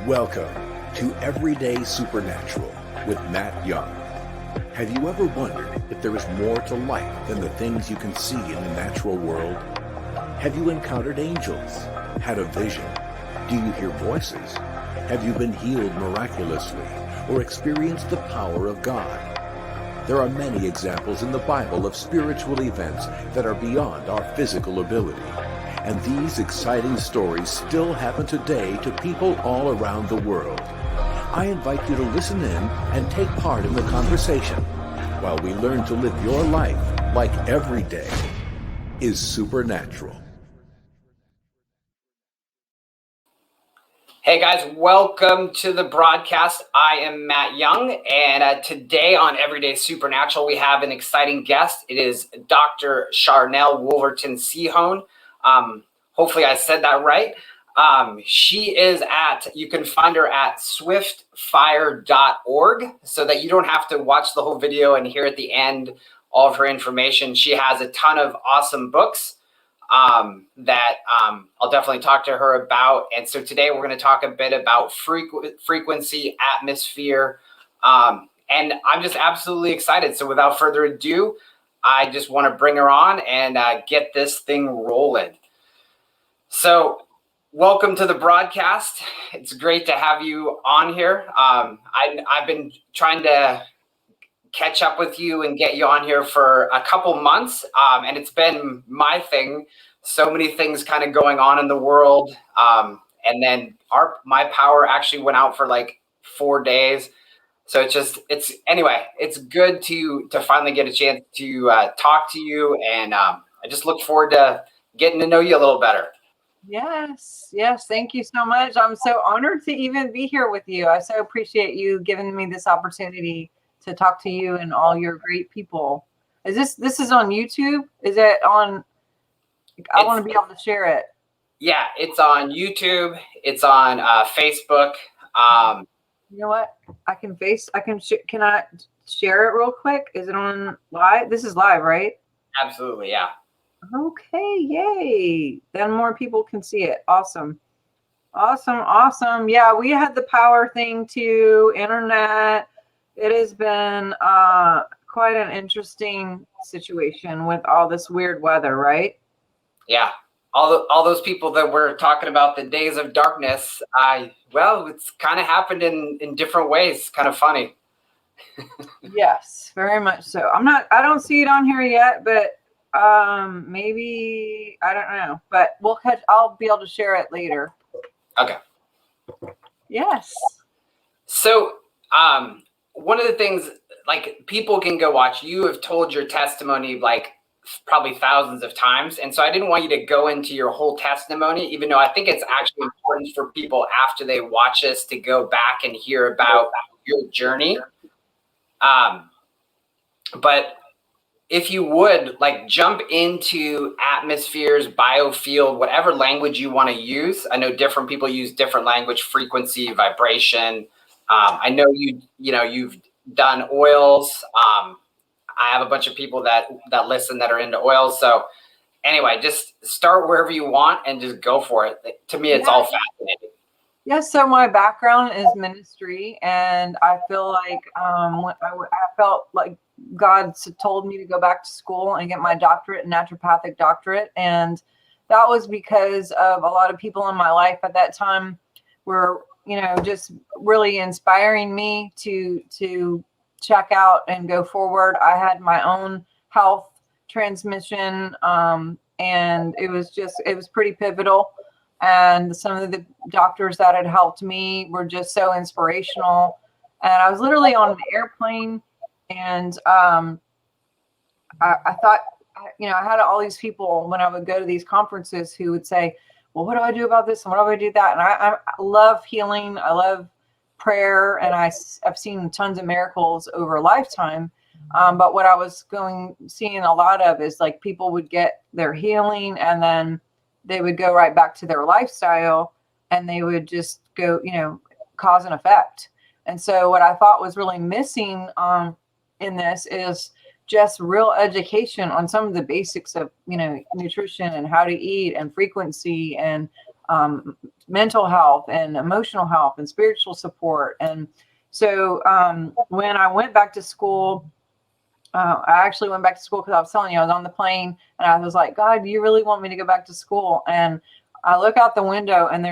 Welcome to Everyday Supernatural with Matt Young. Have you ever wondered if there is more to life than the things you can see in the natural world? Have you encountered angels? Had a vision? Do you hear voices? Have you been healed miraculously or experienced the power of God? There are many examples in the Bible of spiritual events that are beyond our physical ability. And these exciting stories still happen today to people all around the world. I invite you to listen in and take part in the conversation while we learn to live your life like every day is supernatural. Hey guys, welcome to the broadcast. I am Matt Young, and today on Everyday Supernatural, we have an exciting guest. It is Dr. Sharnael Wolverton-Sehon. Hopefully I said that right. She is you can find her at swiftfire.org so that you don't have to watch the whole video and hear at the end all of her information. She has a ton of awesome books that I'll definitely talk to her about. And so today we're going to talk a bit about frequency, atmosphere, and I'm just absolutely excited. So without further ado, I just want to bring her on and get this thing rolling. So welcome to the broadcast. It's great to have you on here. I've been trying to catch up with you and get you on here for a couple months. And it's been my thing. So many things kind of going on in the world. And then my power actually went out for like 4 days. So it's good to finally get a chance to talk to you. And I just look forward to getting to know you a little better. Yes. Thank you so much. I'm so honored to even be here with you. I so appreciate you giving me this opportunity to talk to you and all your great people. This is on YouTube? Is it on? I want to be able to share it. Yeah, it's on YouTube. It's on Facebook. You know what? Can I share it real quick? Is it on live? This is live, right? Absolutely, yeah. Okay, yay. Then more people can see it. Awesome. Yeah, we had the power thing too, internet. It has been quite an interesting situation with all this weird weather, right? Yeah. All those people that were talking about the days of darkness, it's kind of happened in different ways. Kind of funny. Yes, very much so. I don't see it on here yet, but maybe, I don't know, but I'll be able to share it later. Okay. Yes. So, one of the things, like, people can go watch, you have told your testimony like probably thousands of times. And so I didn't want you to go into your whole testimony, even though I think it's actually important for people after they watch this to go back and hear about your journey. But if you would, like, jump into atmospheres, biofield, whatever language you want to use. I know different people use different language, frequency, vibration. I know you've done oils. I have a bunch of people that listen that are into oils. So anyway, just start wherever you want and just go for it. To me, it's all fascinating. Yes, so my background is ministry, and I feel like I felt like God told me to go back to school and get my doctorate, naturopathic doctorate, and that was because of a lot of people in my life at that time were, just really inspiring me to check out and go forward. I had my own health transmission, and it was pretty pivotal. And some of the doctors that had helped me were just so inspirational. And I was literally on an airplane, and I thought, I had all these people when I would go to these conferences who would say, well, what do I do about this? And what do I do that? And I love healing. I love prayer. And I've seen tons of miracles over a lifetime. But what I was seeing a lot of is, like, people would get their healing and then they would go right back to their lifestyle, and they would just go, cause and effect. And so what I thought was really missing in this is just real education on some of the basics of, nutrition and how to eat and frequency and mental health and emotional health and spiritual support. And so when I went back to school, I actually went back to school because I was telling you, I was on the plane and I was like, God, do you really want me to go back to school? And I look out the window and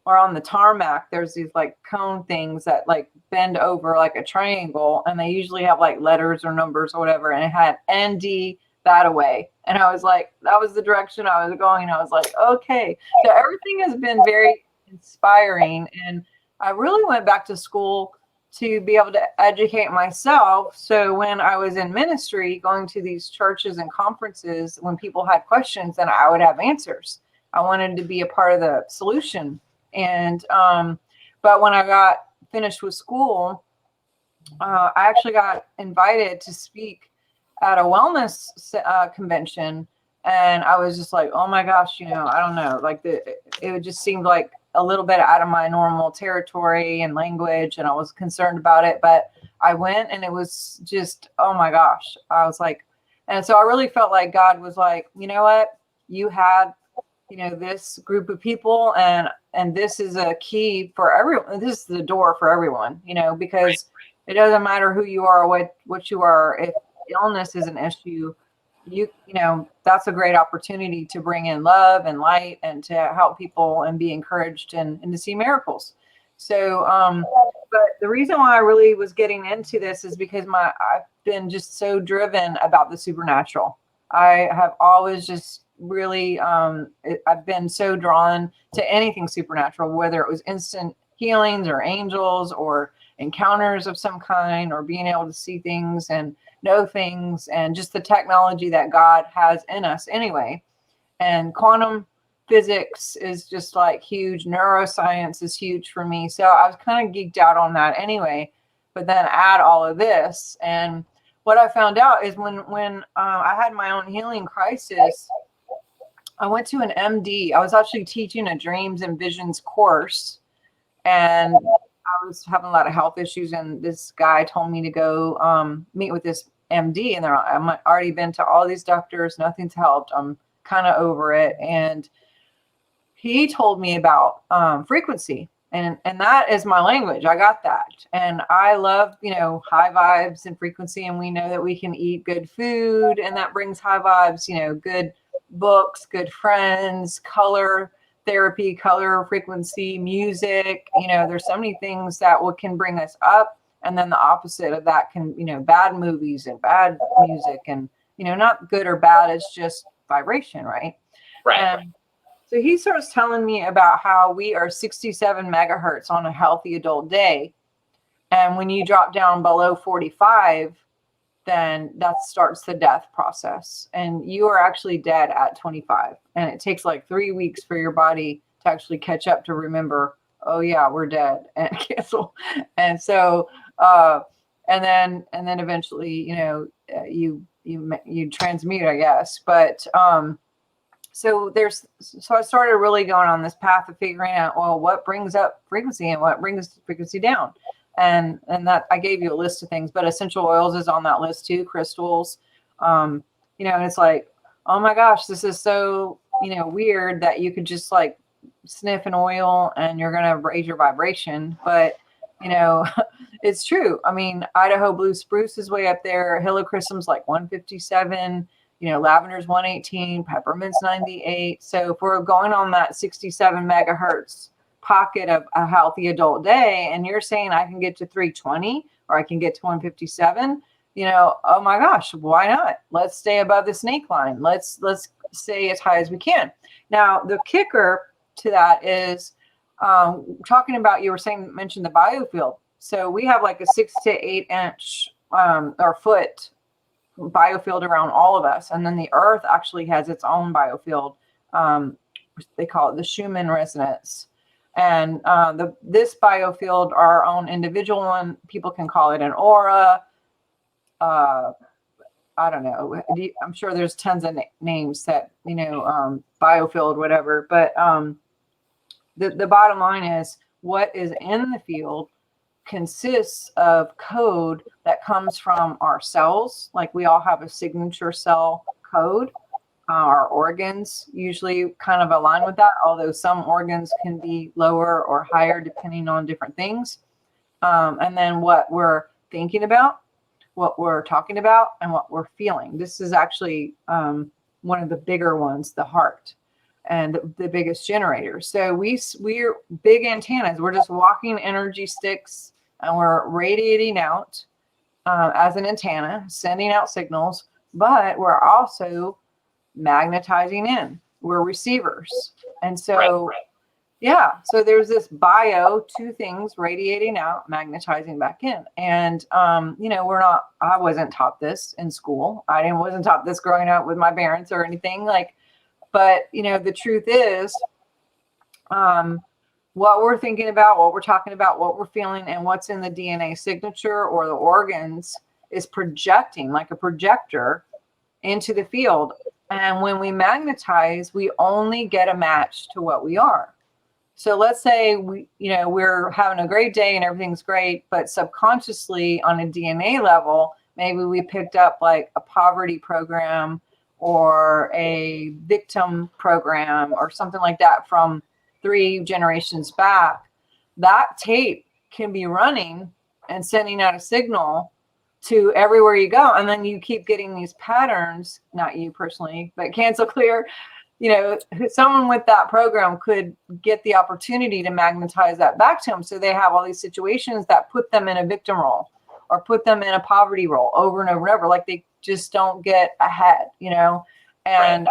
or on the tarmac, there's these like cone things that like bend over like a triangle. And they usually have like letters or numbers or whatever. And it had ND that away. And I was like, that was the direction I was going. And I was like, okay. So everything has been very inspiring. And I really went back to school to be able to educate myself. So when I was in ministry, going to these churches and conferences, when people had questions, then I would have answers. I wanted to be a part of the solution. And, but when I got finished with school, I actually got invited to speak at a wellness convention. And I was just like, oh my gosh, I don't know, like it just seemed like a little bit out of my normal territory and language. And I was concerned about it, but I went and it was just, oh my gosh, I was like, and so I really felt like God was like, you know what, you had, this group of people and this is a key for everyone. This is the door for everyone, because it doesn't matter who you are or what you are. If illness is an issue, that's a great opportunity to bring in love and light and to help people and be encouraged and to see miracles. So, but the reason why I really was getting into this is because I've been just so driven about the supernatural. I have always just really, I've been so drawn to anything supernatural, whether it was instant healings or angels or encounters of some kind, or being able to see things and know things, and just the technology that God has in us anyway. And quantum physics is just like huge. Neuroscience is huge for me. So I was kind of geeked out on that anyway, but then add all of this. And what I found out is when I had my own healing crisis, I went to an MD. I was actually teaching a dreams and visions course, and I was having a lot of health issues. And this guy told me to go meet with this MD, and I've already been to all these doctors. Nothing's helped. I'm kind of over it. And he told me about frequency, and that is my language. I got that. And I love, high vibes and frequency. And we know that we can eat good food, and that brings high vibes, good books, good friends, color therapy, color frequency, music. There's so many things that can bring us up. And then the opposite of that can, bad movies and bad music, and, not good or bad. It's just vibration, right? Right. And so he starts telling me about how we are 67 megahertz on a healthy adult day. And when you drop down below 45, then that starts the death process. And you are actually dead at 25. And it takes like 3 weeks for your body to actually catch up to remember, oh yeah, we're dead, and cancel. And so, and then eventually, you transmute, I guess. But, so I started really going on this path of figuring out, well, what brings up frequency and what brings frequency down. And that I gave you a list of things, but essential oils is on that list too, crystals. And it's like, oh my gosh, this is so, weird that you could just like sniff an oil and you're going to raise your vibration. But, it's true. I mean, Idaho blue spruce is way up there. Helichrysum's like 157, lavender's 118, peppermint's 98. So if we're going on that 67 megahertz pocket of a healthy adult day, and you're saying I can get to 320 or I can get to 157, oh my gosh, why not? Let's stay above the snake line. Let's stay as high as we can. Now, the kicker to that is talking about, you were saying, mentioned the biofield. So we have like a 6 to 8 inch or foot biofield around all of us. And then the earth actually has its own biofield. They call it the Schumann resonance. And this biofield, our own individual one, people can call it an aura. I don't know. I'm sure there's tons of names that, biofield, whatever. But the bottom line is, what is in the field consists of code that comes from our cells. Like we all have a signature cell code. Our organs usually kind of align with that, although some organs can be lower or higher depending on different things. And then what we're thinking about, what we're talking about, and what we're feeling. This is actually one of the bigger ones, the heart, and the biggest generator. So we're big antennas. We're just walking energy sticks, and we're radiating out as an antenna, sending out signals, but we're also magnetizing in. We're receivers. And so, yeah, so there's this two things radiating out, magnetizing back in. And, I wasn't taught this in school. Wasn't taught this growing up with my parents or anything but the truth is, what we're thinking about, what we're talking about, what we're feeling, and what's in the DNA signature or the organs is projecting like a projector into the field. And when we magnetize, we only get a match to what we are. So let's say we're having a great day and everything's great, but subconsciously on a DNA level, maybe we picked up like a poverty program or a victim program or something like that from 3 generations back. That tape can be running and sending out a signal to everywhere you go. And then you keep getting these patterns, not you personally, but cancel clear. Someone with that program could get the opportunity to magnetize that back to them. So they have all these situations that put them in a victim role or put them in a poverty role over and over and over. Like they just don't get ahead, and,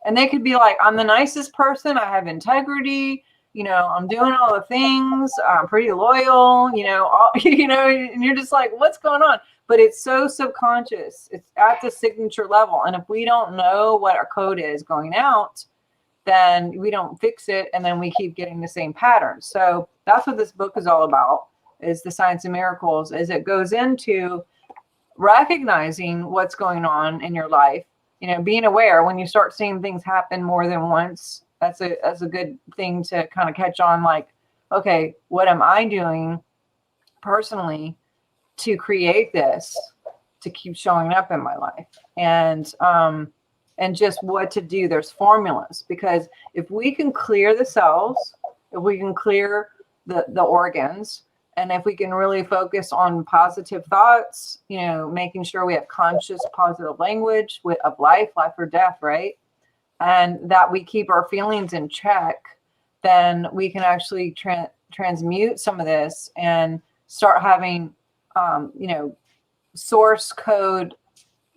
and they could be like, I'm the nicest person. I have integrity. I'm doing all the things. I'm pretty loyal, and you're just like, what's going on? But it's so subconscious. It's at the signature level. And if we don't know what our code is going out, then we don't fix it. And then we keep getting the same patterns. So that's what this book is all about, is the Science of Miracles, is it goes into recognizing what's going on in your life, being aware when you start seeing things happen more than once. That's a good thing to kind of catch on, like, okay, what am I doing personally to create this to keep showing up in my life? And just what to do. There's formulas, because if we can clear the cells, if we can clear the organs, and if we can really focus on positive thoughts, making sure we have conscious positive language of life or death, right? And that we keep our feelings in check, then we can actually transmute some of this and start having, source code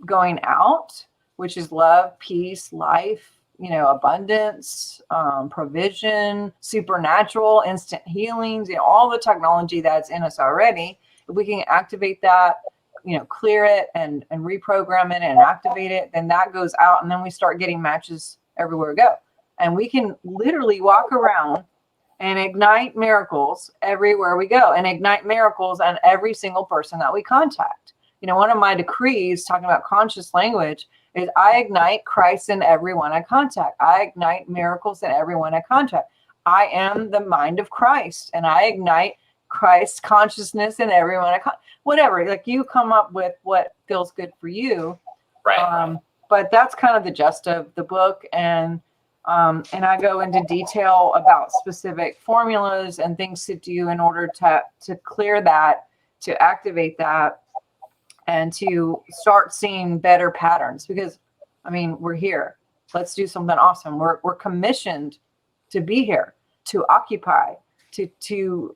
going out, which is love, peace, life, abundance, provision, supernatural, instant healings, all the technology that's in us already. If we can activate that, clear it and reprogram it and activate it, then that goes out, and then we start getting matches everywhere we go. And we can literally walk around and ignite miracles everywhere we go, and ignite miracles on every single person that we contact. One of my decrees, talking about conscious language, is I ignite Christ in everyone I contact. I ignite miracles in everyone I contact. I am the mind of Christ, and I ignite Christ consciousness in everyone I contact. Whatever, like, you come up with what feels good for you. Right. But that's kind of the gist of the book. And I go into detail about specific formulas and things to do in order to clear that, to activate that, and to start seeing better patterns. Because, we're here. Let's do something awesome. We're commissioned to be here, to occupy, to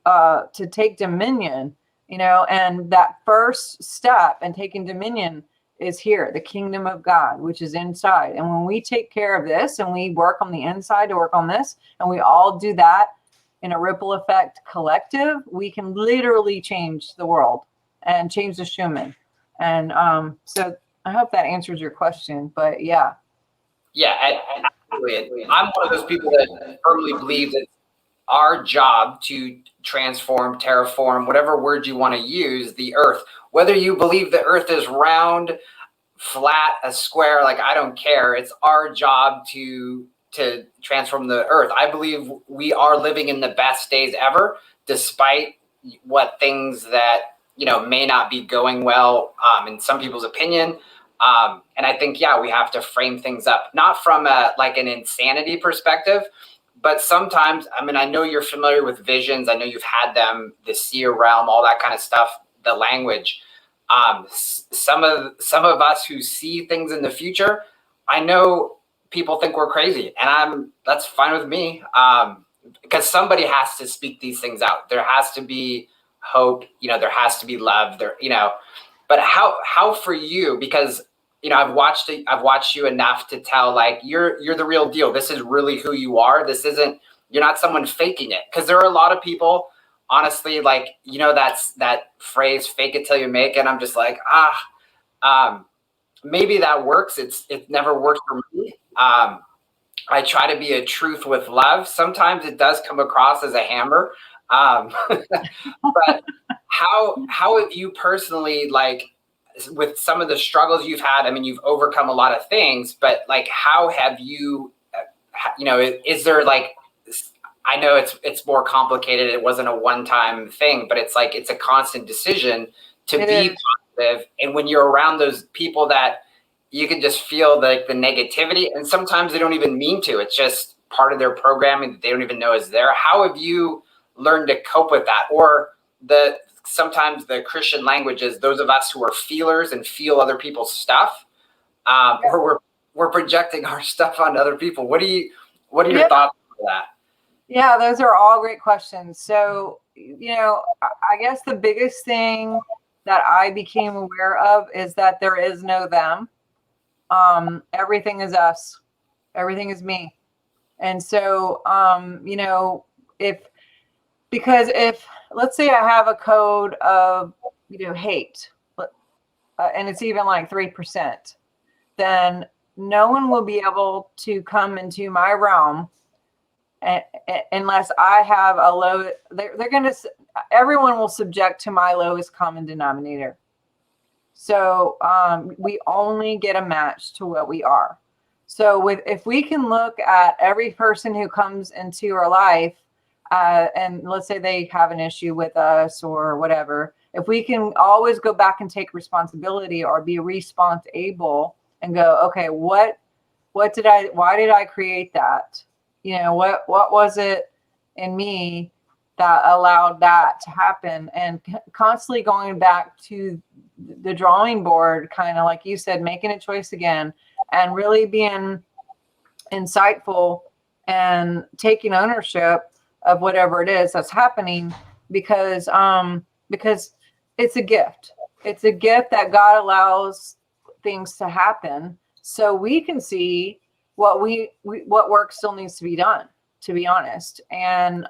take dominion, and that first step in taking dominion is here, the kingdom of God, which is inside. And when we take care of this and we work on the inside to work on this, and we all do that in a ripple effect collective, we can literally change the world and change the human. And so I hope that answers your question. But yeah. Yeah, absolutely. I'm one of those people that firmly believe that our job to transform, terraform, whatever word you want to use, the earth, whether you believe the earth is round, flat, a square, like, I don't care. It's our job to transform the earth. I believe we are living in the best days ever, despite what things that, may not be going well in some people's opinion. And I think, yeah, we have to frame things up, not from like an insanity perspective, but sometimes, I mean, I know you're familiar with visions. I know you've had them, the seer realm, all that kind of stuff, the language. Some of us who see things in the future, I know people think we're crazy, and that's fine with me. Because somebody has to speak these things out. There has to be hope, there has to be love there, but how for you, because I've watched you enough to tell, like, you're the real deal. This is really who you are. You're not someone faking it. Because there are a lot of people, honestly, like, that's that phrase, fake it till you make it. I'm just like, maybe that works. It never worked for me. I try to be a truth with love. Sometimes it does come across as a hammer. But how have you personally, like, with some of the struggles you've had, I mean, you've overcome a lot of things, but like, how have you, is there, like, I know it's more complicated. It wasn't a one-time thing, but it's like, it's a constant decision to be positive. And when you're around those people that you can just feel the negativity, and sometimes they don't even mean to, it's just part of their programming that they don't even know is there. How have you learned to cope with that? Or sometimes the Christian language is those of us who are feelers and feel other people's stuff, or we're projecting our stuff on other people. What are your thoughts on that? Yeah, those are all great questions. So, I guess the biggest thing that I became aware of is that there is no them. Everything is us. Everything is me. And so, if let's say I have a code of, hate, and it's even like 3%, then no one will be able to come into my realm unless I have a low. Everyone will subject to my lowest common denominator. So we only get a match to what we are. So if we can look at every person who comes into our life, and let's say they have an issue with us or whatever, if we can always go back and take responsibility or be responsible and go, okay, why did I create that? What was it in me that allowed that to happen? And constantly going back to the drawing board, kind of like you said, making a choice again, and really being insightful and taking ownership of whatever it is that's happening, because it's a gift. It's a gift that God allows things to happen so we can see what what work still needs to be done, to be honest. And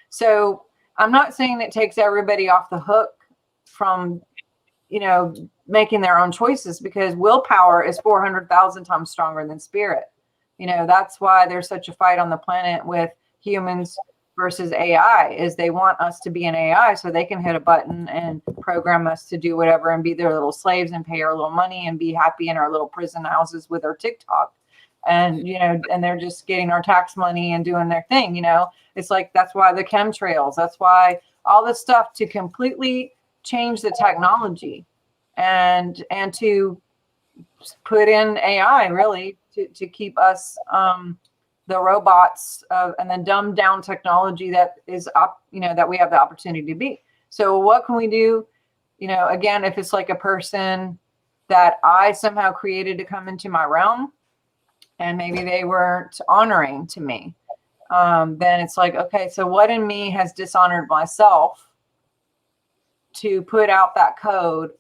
so I'm not saying it takes everybody off the hook from making their own choices, because willpower is 400,000 times stronger than spirit. That's why there's such a fight on the planet with humans versus AI, is they want us to be an AI so they can hit a button and program us to do whatever and be their little slaves and pay our little money and be happy in our little prison houses with our TikTok. And, and they're just getting our tax money and doing their thing. It's like, that's why the chemtrails, that's why all this stuff, to completely change the technology and to put in AI, really, to keep us, the robots, and then dumb down technology that is up, that we have the opportunity to be. So what can we do? Again, if it's like a person that I somehow created to come into my realm, and maybe they weren't honoring to me, then it's like, okay, so what in me has dishonored myself to put out that code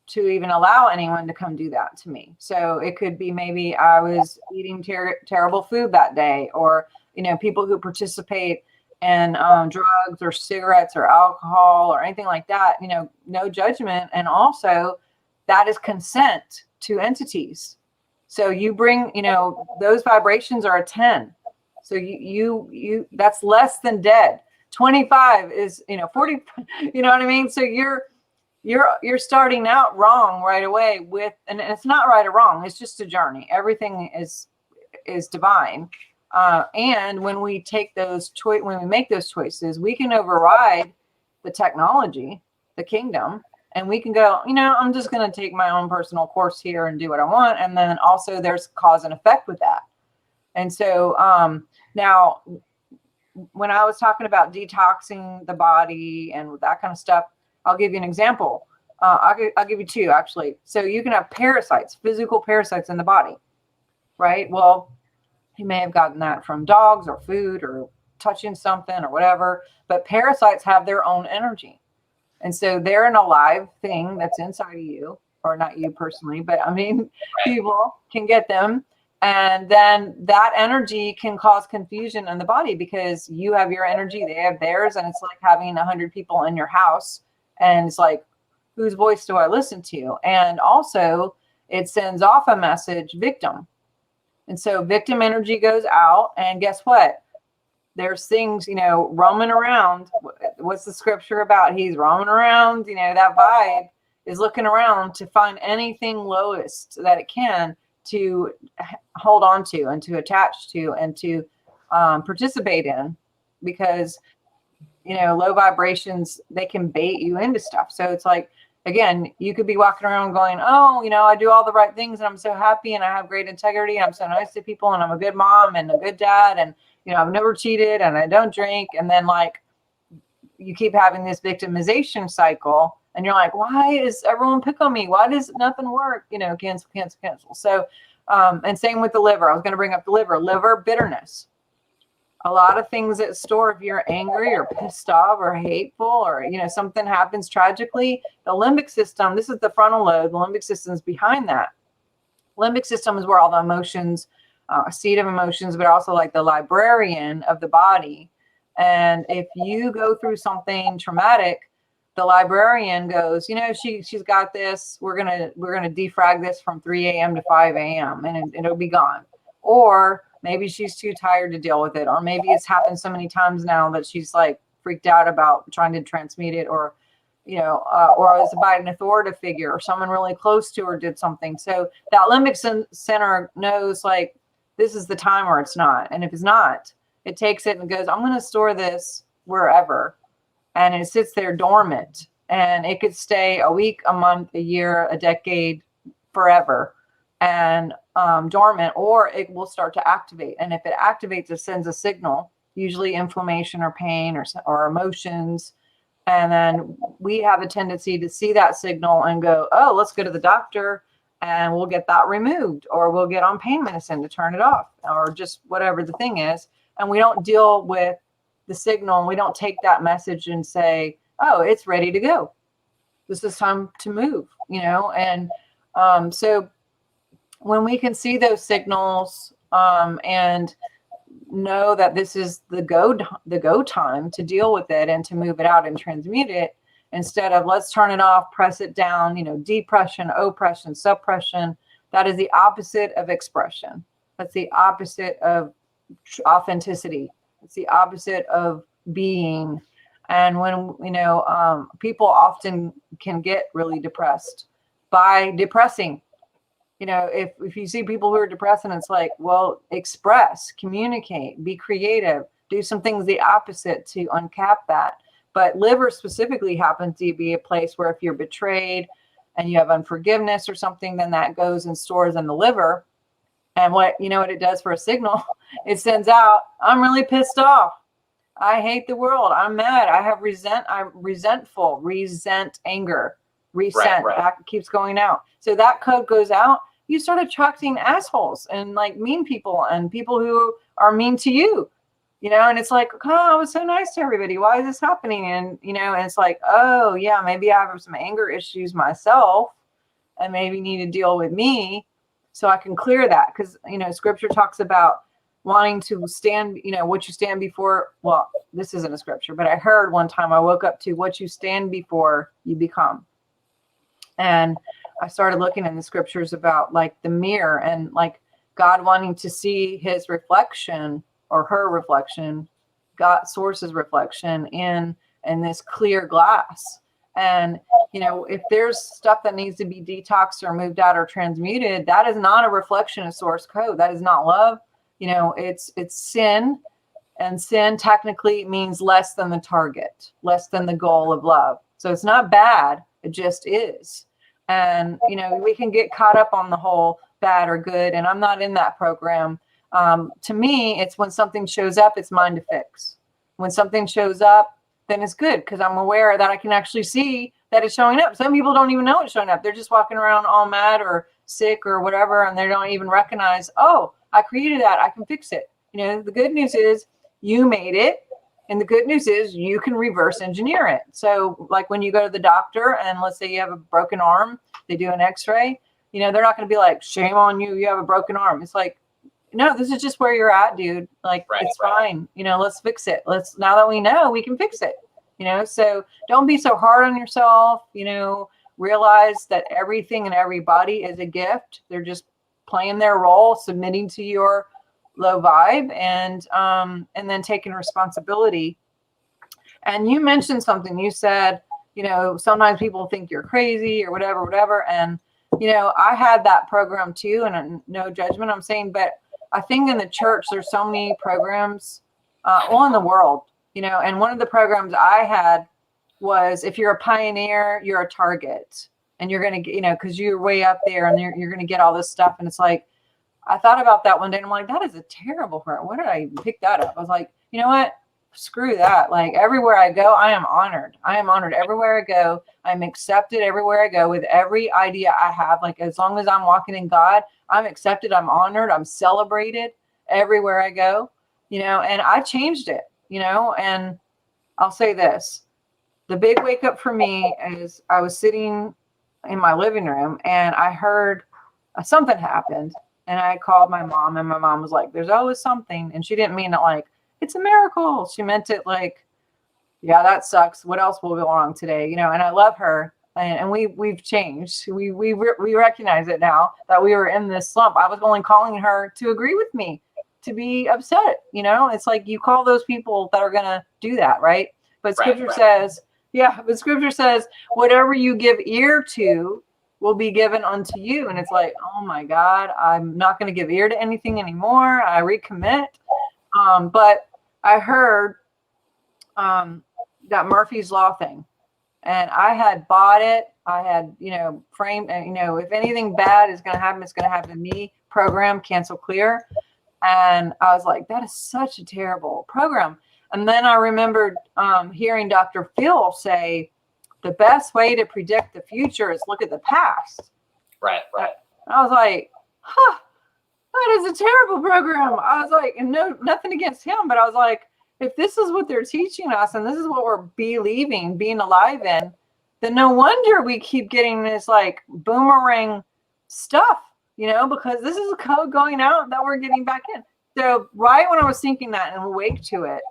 to even allow anyone to come do that to me? So it could be, maybe I was eating terrible food that day, or, people who participate in drugs or cigarettes or alcohol or anything like that, no judgment. And also that is consent to entities. So you bring, those vibrations are a 10. So you that's less than dead. 25 is, 40, you know what I mean? So you're starting out wrong right away with, and it's not right or wrong. It's just a journey. Everything is divine. And when we take when we make those choices, we can override the technology, the kingdom, And we can go, I'm just going to take my own personal course here and do what I want. And then also there's cause and effect with that. And so now when I was talking about detoxing the body and that kind of stuff, I'll give you an example. I'll give you two, actually. So you can have parasites, physical parasites in the body, right? Well, you may have gotten that from dogs or food or touching something or whatever, but parasites have their own energy. And so they're an alive thing that's inside of you, or not you personally, but I mean, people can get them. And then that energy can cause confusion in the body because you have your energy, they have theirs. And it's like having 100 people in your house. And it's like, whose voice do I listen to? And also it sends off a message, victim. And so victim energy goes out, and guess what? There's things, roaming around. What's the scripture about? He's roaming around, that vibe is looking around to find anything lowest that it can to hold on to and to attach to and to participate in, because, low vibrations, they can bait you into stuff. So it's like, again, you could be walking around going, oh, I do all the right things and I'm so happy and I have great integrity and I'm so nice to people and I'm a good mom and a good dad and, I've never cheated and I don't drink. And then like you keep having this victimization cycle and you're like, why is everyone pick on me? Why does nothing work? Cancel. So, and same with the liver. I was going to bring up the liver bitterness. A lot of things that store if you're angry or pissed off or hateful or, something happens tragically, the limbic system, this is the frontal lobe, the limbic system is behind that. Limbic system is where all the emotions, seat of emotions, but also like the librarian of the body. And if you go through something traumatic, the librarian goes, she's got this, we're going to defrag this from 3 a.m. to 5 a.m. and it'll be gone. Or maybe she's too tired to deal with it. Or maybe it's happened so many times now that she's like freaked out about trying to transmute it, or, or it's about an authoritative figure or someone really close to her did something. So that limbic center knows like, this is the time or it's not. And if it's not, it takes it and goes, I'm going to store this wherever. And it sits there dormant, and it could stay a week, a month, a year, a decade, forever. And dormant, or it will start to activate. And if it activates, it sends a signal, usually inflammation or pain or emotions. And then we have a tendency to see that signal and go, oh, let's go to the doctor and we'll get that removed, or we'll get on pain medicine to turn it off, or just whatever the thing is. And we don't deal with the signal, and we don't take that message and say, oh, it's ready to go. This is time to move, and so when we can see those signals and know that this is the go time to deal with it and to move it out and transmute it, instead of let's turn it off, press it down, depression, oppression, suppression, that is the opposite of expression. That's the opposite of authenticity. It's the opposite of being. And when, people often can get really depressed by depressing. If you see people who are depressed, and it's like, well, express, communicate, be creative, do some things the opposite to uncap that. But liver specifically happens to be a place where if you're betrayed and you have unforgiveness or something, then that goes and stores in the liver. And what it does for a signal, it sends out, I'm really pissed off. I hate the world. I'm mad. I'm resentful, anger, resent. Right. That keeps going out. So that code goes out. You start attracting assholes and like mean people and people who are mean to you, and it's like, oh, I was so nice to everybody. Why is this happening? And, and it's like, oh yeah, maybe I have some anger issues myself and maybe need to deal with me so I can clear that. Cause scripture talks about wanting to stand, what you stand before. Well, this isn't a scripture, but I heard one time, I woke up to what you stand before you become. And I started looking in the scriptures about like the mirror and like God wanting to see his reflection or her reflection, God source's reflection in this clear glass. And, if there's stuff that needs to be detoxed or moved out or transmuted, that is not a reflection of source code. That is not love. It's sin, and sin technically means less than the target, less than the goal of love. So it's not bad. It just is. And, you know, we can get caught up on the whole bad or good. And I'm not in that program. To me, it's when something shows up, it's mine to fix. When something shows up, then it's good because I'm aware that I can actually see that it's showing up. Some people don't even know it's showing up. They're just walking around all mad or sick or whatever, and they don't even recognize, oh, I created that. I can fix it. You know, the good news is you made it. And the good news is you can reverse engineer it. So like when you go to the doctor and let's say you have a broken arm, they do an x-ray, you know, they're not going to be like, shame on you, you have a broken arm. It's like, no, this is just where you're at, dude. Like, it's fine. You know, let's fix it. Now that we know, we can fix it. You know, so don't be so hard on yourself. You know, realize that everything and everybody is a gift. They're just playing their role, submitting to your low vibe, and then taking responsibility. And you mentioned something. You said, you know, sometimes people think you're crazy or whatever. And, you know, I had that program too, and no judgment I'm saying, but I think in the church, there's so many programs, in the world, you know, and one of the programs I had was if you're a pioneer, you're a target, and you're going to get, you know, because you're way up there and you're going to get all this stuff. And it's like, I thought about that one day and I'm like, that is a terrible part. Why did I even pick that up? I was like, you know what? Screw that. Like everywhere I go, I am honored. I am honored everywhere I go. I'm accepted everywhere I go with every idea I have. Like as long as I'm walking in God, I'm accepted. I'm honored. I'm celebrated everywhere I go, you know, and I changed it, you know, and I'll say this. The big wake up for me is I was sitting in my living room and I heard something happened. And I called my mom and my mom was like, there's always something. And she didn't mean it like, it's a miracle. She meant it like, yeah, that sucks. What else will go wrong today? You know, and I love her. And we've changed. We recognize it now that we were in this slump. I was only calling her to agree with me, to be upset. You know, it's like you call those people that are going to do that, right? But scripture says, whatever you give ear to will be given unto you. And it's like, oh my God, I'm not going to give ear to anything anymore. I recommit. But I heard that Murphy's Law thing, and I had bought it. I had, you know, framed, you know, if anything bad is going to happen, it's going to happen to me. Program, cancel, clear. And I was like, that is such a terrible program. And then I remembered hearing Dr. Phil say, the best way to predict the future is look at the past. Right. I was like, that is a terrible program. I was like, and no, nothing against him, but I was like, if this is what they're teaching us and this is what we're believing, being alive in, then no wonder we keep getting this like boomerang stuff, you know, because this is a code going out that we're getting back in. So right when I was thinking that and awake to it,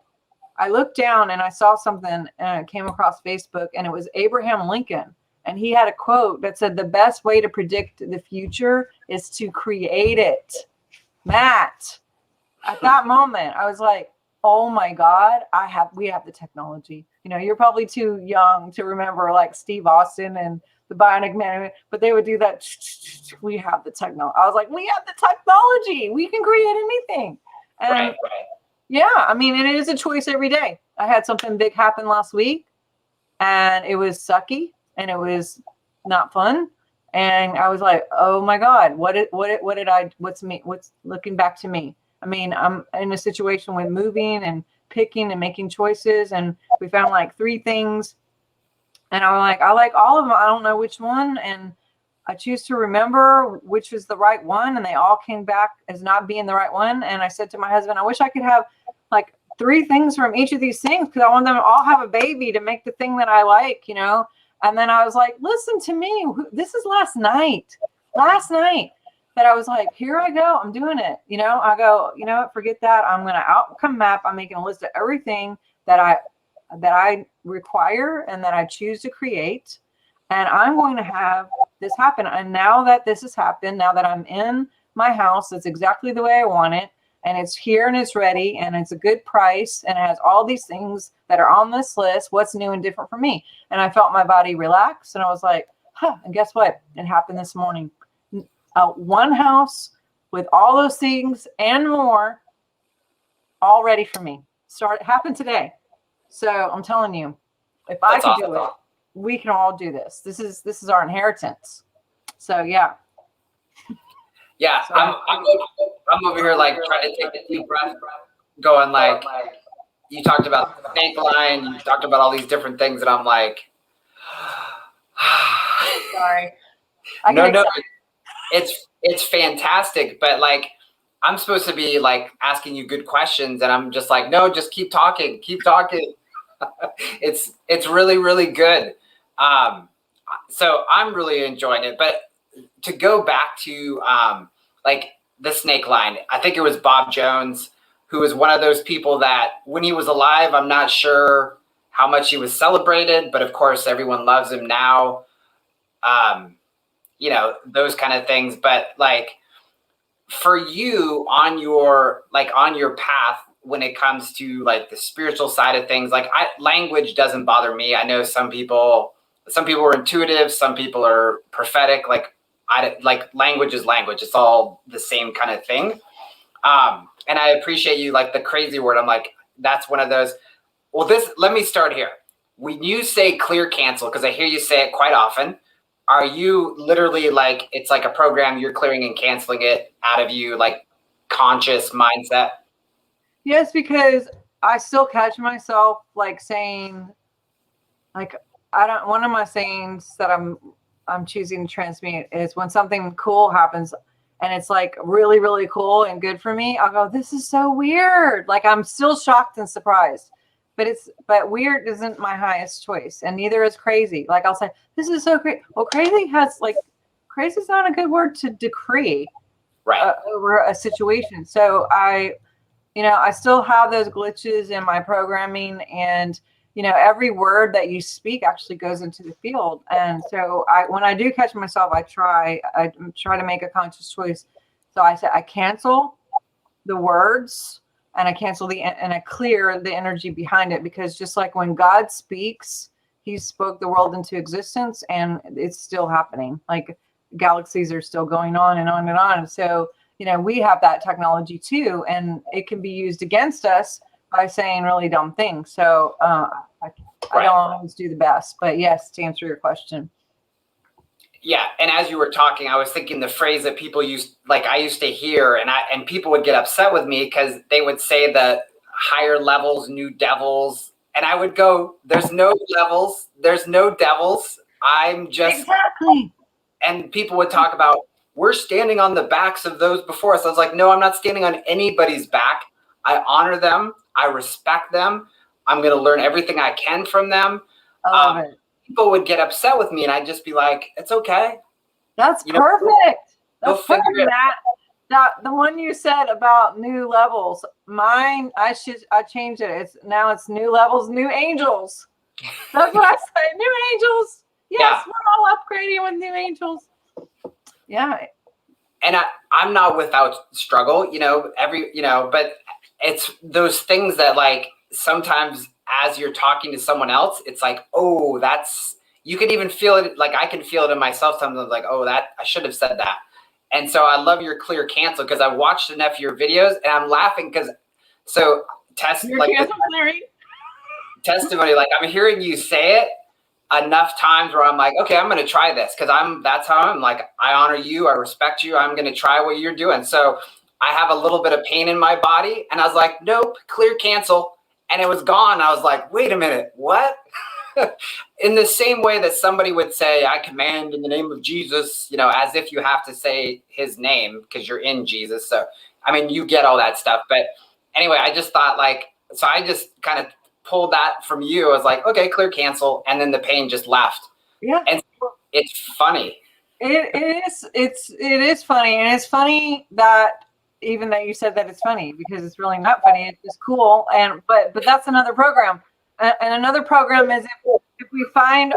I looked down and I saw something and it came across Facebook, and it was Abraham Lincoln. And he had a quote that said, the best way to predict the future is to create it. Matt, at that moment, I was like, oh my God, we have the technology. You know, you're probably too young to remember like Steve Austin and the Bionic Man, but they would do that. We have the technology. I was like, we have the technology. We can create anything. And right. Yeah, I mean, and it is a choice every day. I had something big happen last week, and it was sucky, and it was not fun, and I was like, "Oh my God, what's looking back to me?" I mean, I'm in a situation with moving and picking and making choices, and we found like 3 things, and I'm like, I like all of them. I don't know which one, and I choose to remember which is the right one, and they all came back as not being the right one. And I said to my husband, I wish I could have like 3 things from each of these things because I want them to all have a baby to make the thing that I like, you know? And then I was like, listen to me. This is last night that I was like, here I go. I'm doing it. You know, I go, you know what, forget that. I'm going to outcome map. I'm making a list of everything that I require and that I choose to create. And I'm going to have this happen. And now that this has happened, now that I'm in my house, it's exactly the way I want it. And it's here and it's ready and it's a good price. And it has all these things that are on this list. What's new and different for me? And I felt my body relax. And I was like, and guess what? It happened this morning. One house with all those things and more all ready for me. Happened today. So I'm telling you, if I could do it, we can all do this. This is our inheritance. So yeah. Yeah, So, I'm over here like trying to take a deep breath, going like, you talked about the snake line, you talked about all these different things, and I'm like, sorry. no, it's fantastic, but like, I'm supposed to be like asking you good questions, and I'm just like, no, just keep talking. It's really, really good. So I'm really enjoying it. But to go back to like the snake line, I think it was Bob Jones, who was one of those people that when he was alive, I'm not sure how much he was celebrated, but of course everyone loves him now. You know, those kind of things. But like for you on your path, when it comes to like the spiritual side of things, like language doesn't bother me. I know some people are intuitive, some people are prophetic. Like language is language. It's all the same kind of thing. And I appreciate you, like the crazy word. I'm like, that's one of those. Well, let me start here. When you say clear cancel, because I hear you say it quite often, are you literally like, it's like a program, you're clearing and canceling it out of you, like conscious mindset? Yes, because I still catch myself like saying, like, one of my sayings that I'm choosing to transmute is when something cool happens and it's like really, really cool and good for me, I'll go, this is so weird. Like I'm still shocked and surprised, but weird isn't my highest choice, and neither is crazy. Like I'll say, this is so great. Well, crazy is not a good word to decree Right. over a situation. So I still have those glitches in my programming, and every word that you speak actually goes into the field. And so when I do catch myself, I try to make a conscious choice. So I say, I cancel the words and I clear the energy behind it, because just like when God speaks, he spoke the world into existence, and it's still happening. Like galaxies are still going on and on and on. So, we have that technology too, and it can be used against us by saying really dumb things. So I don't always do the best, but yes, to answer your question. Yeah, and as you were talking, I was thinking the phrase that people I used to hear, and people would get upset with me because they would say the higher levels, new devils, and I would go, "There's no levels, there's no devils. I'm just." Exactly. And people would talk about, we're standing on the backs of those before us. I was like, no, I'm not standing on anybody's back. I honor them. I respect them. I'm going to learn everything I can from them. I love it. People would get upset with me, and I'd just be like, it's okay. That's perfect. That's figure perfect, it. Matt. The one you said about new levels, mine, I changed it. It's new levels, new angels. That's what I say. New angels. Yes, We're all upgrading with new angels. Yeah. And I'm not without struggle, but it's those things that like sometimes as you're talking to someone else, it's like, oh, you can even feel it. Like I can feel it in myself. Sometimes like, oh, that I should have said that. And so I love your clear cancel, because I watched enough of your videos and I'm laughing because testimony, like I'm hearing you say it enough times where I'm like, okay, I'm going to try this, because that's how I'm like, I honor you. I respect you. I'm going to try what you're doing. So I have a little bit of pain in my body, and I was like, nope, clear cancel. And it was gone. I was like, wait a minute, what? In the same way that somebody would say, I command in the name of Jesus, as if you have to say his name because you're in Jesus. So, I mean, you get all that stuff. But anyway, I just thought so I just kind of pulled that from you. I was like, okay, clear cancel. And then the pain just left. Yeah. And it's funny. It is funny. And it's funny that even that you said that it's funny, because it's really not funny. It's just cool. But that's another program. And another program is if we find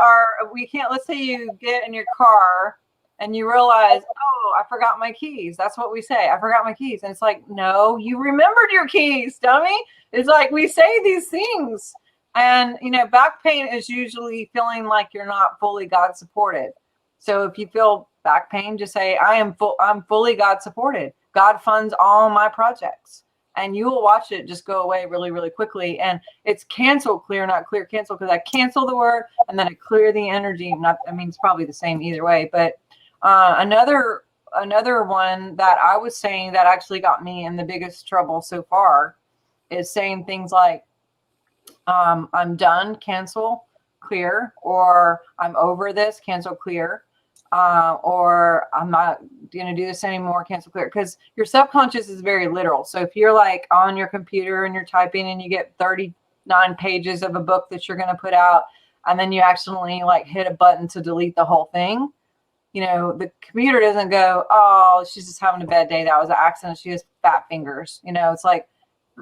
let's say you get in your car and you realize, oh, I forgot my keys. That's what we say. I forgot my keys. And it's like, no, you remembered your keys, dummy. It's like we say these things. And, back pain is usually feeling like you're not fully God supported. So if you feel back pain, just say, I'm fully God supported. God funds all my projects. and you will watch it just go away really, really quickly. And it's cancel, clear, not clear, cancel, because I cancel the word and then I clear the energy. It's probably the same either way. But another one that I was saying that actually got me in the biggest trouble so far is saying things like, I'm done, cancel, clear, or I'm over this, cancel, clear, or I'm not going to do this anymore, cancel, clear. Because your subconscious is very literal. So if you're like on your computer and you're typing and you get 39 pages of a book that you're going to put out, and then you accidentally like hit a button to delete the whole thing, the computer doesn't go, oh, she's just having a bad day, that was an accident, she has fat fingers. It's like,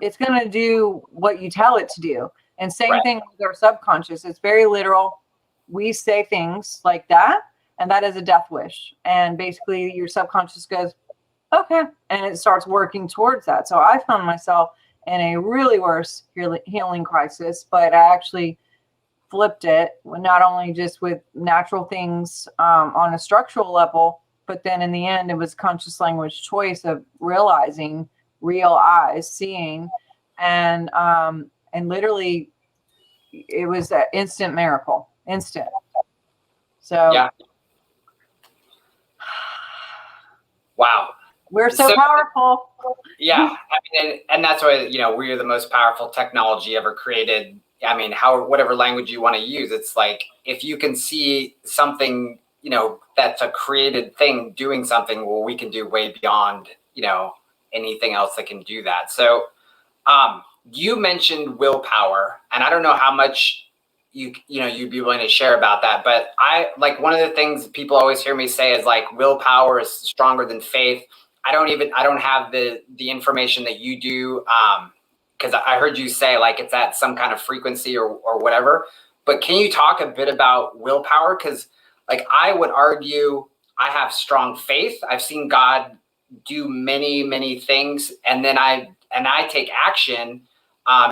it's going to do what you tell it to do. And same thing with our subconscious. It's very literal. We say things like that, and that is a death wish. And basically your subconscious goes, okay, and it starts working towards that. So I found myself in a really worse healing crisis, but I actually flipped it, not only just with natural things on a structural level, but then in the end, it was conscious language choice of realizing, real eyes seeing, and literally it was an instant miracle, instant. So yeah. Wow. We're so powerful. Yeah. And that's why, we're the most powerful technology ever created. Whatever language you want to use, it's like, if you can see something, that's a created thing doing something, well, we can do way beyond, anything else that can do that. So, you mentioned willpower, and I don't know how much you'd be willing to share about that, but I like, one of the things people always hear me say is like, willpower is stronger than faith. I don't have the information that you do. Because I heard you say like it's at some kind of frequency or whatever, but can you talk a bit about willpower? Because like, I would argue I have strong faith. I've seen God do many, many things, and then I take action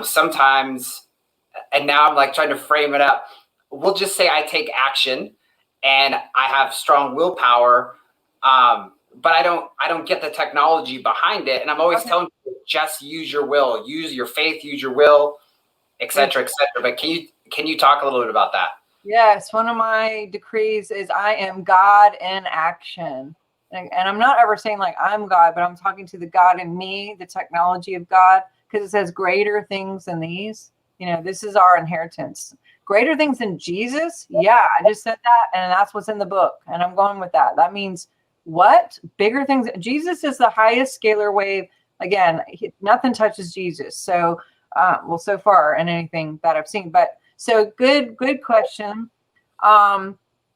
sometimes. And now I'm like trying to frame it up. We'll just say I take action and I have strong willpower, but I don't get the technology behind it. And I'm always telling people, just use your will, use your faith, use your will, et cetera, et cetera. But can you talk a little bit about that? Yes. One of my decrees is I am God in action. And I'm not ever saying like I'm God, but I'm talking to the God in me, the technology of God, because it says greater things than these. This is our inheritance. Greater things than Jesus. Yeah, I just said that. And that's what's in the book. And I'm going with that. That means what? Bigger things. Jesus is the highest scalar wave. Again, nothing touches Jesus. So, so far in anything that I've seen. But so good question. I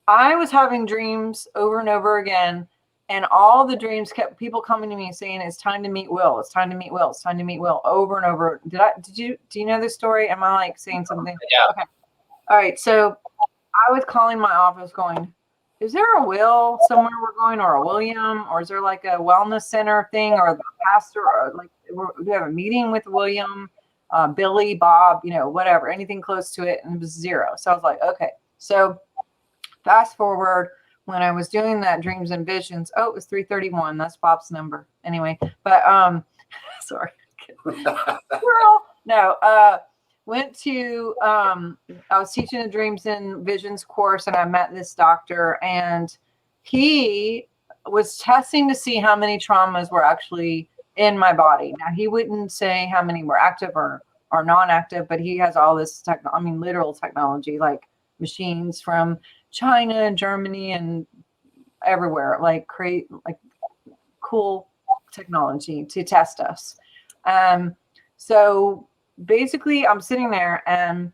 was having dreams over and over again. And all the dreams kept people coming to me saying, it's time to meet Will. It's time to meet Will. It's time to meet Will, over and over. Do you know this story? Am I like saying something? Yeah. Okay. All right. So I was calling my office going, is there a Will somewhere we're going, or a William, or is there like a wellness center thing, or the pastor, or like we have a meeting with William, Billy, Bob, whatever, anything close to it. And it was zero. So I was like, okay. So fast forward, when I was doing that dreams and visions, it was 331. That's Bob's number. Anyway, but sorry. Girl. No, went to I was teaching a dreams and visions course, and I met this doctor, and he was testing to see how many traumas were actually in my body. Now, he wouldn't say how many were active or non-active, but he has all this literal technology, like machines from China and Germany and everywhere, like create like cool technology to test us. So basically I'm sitting there, and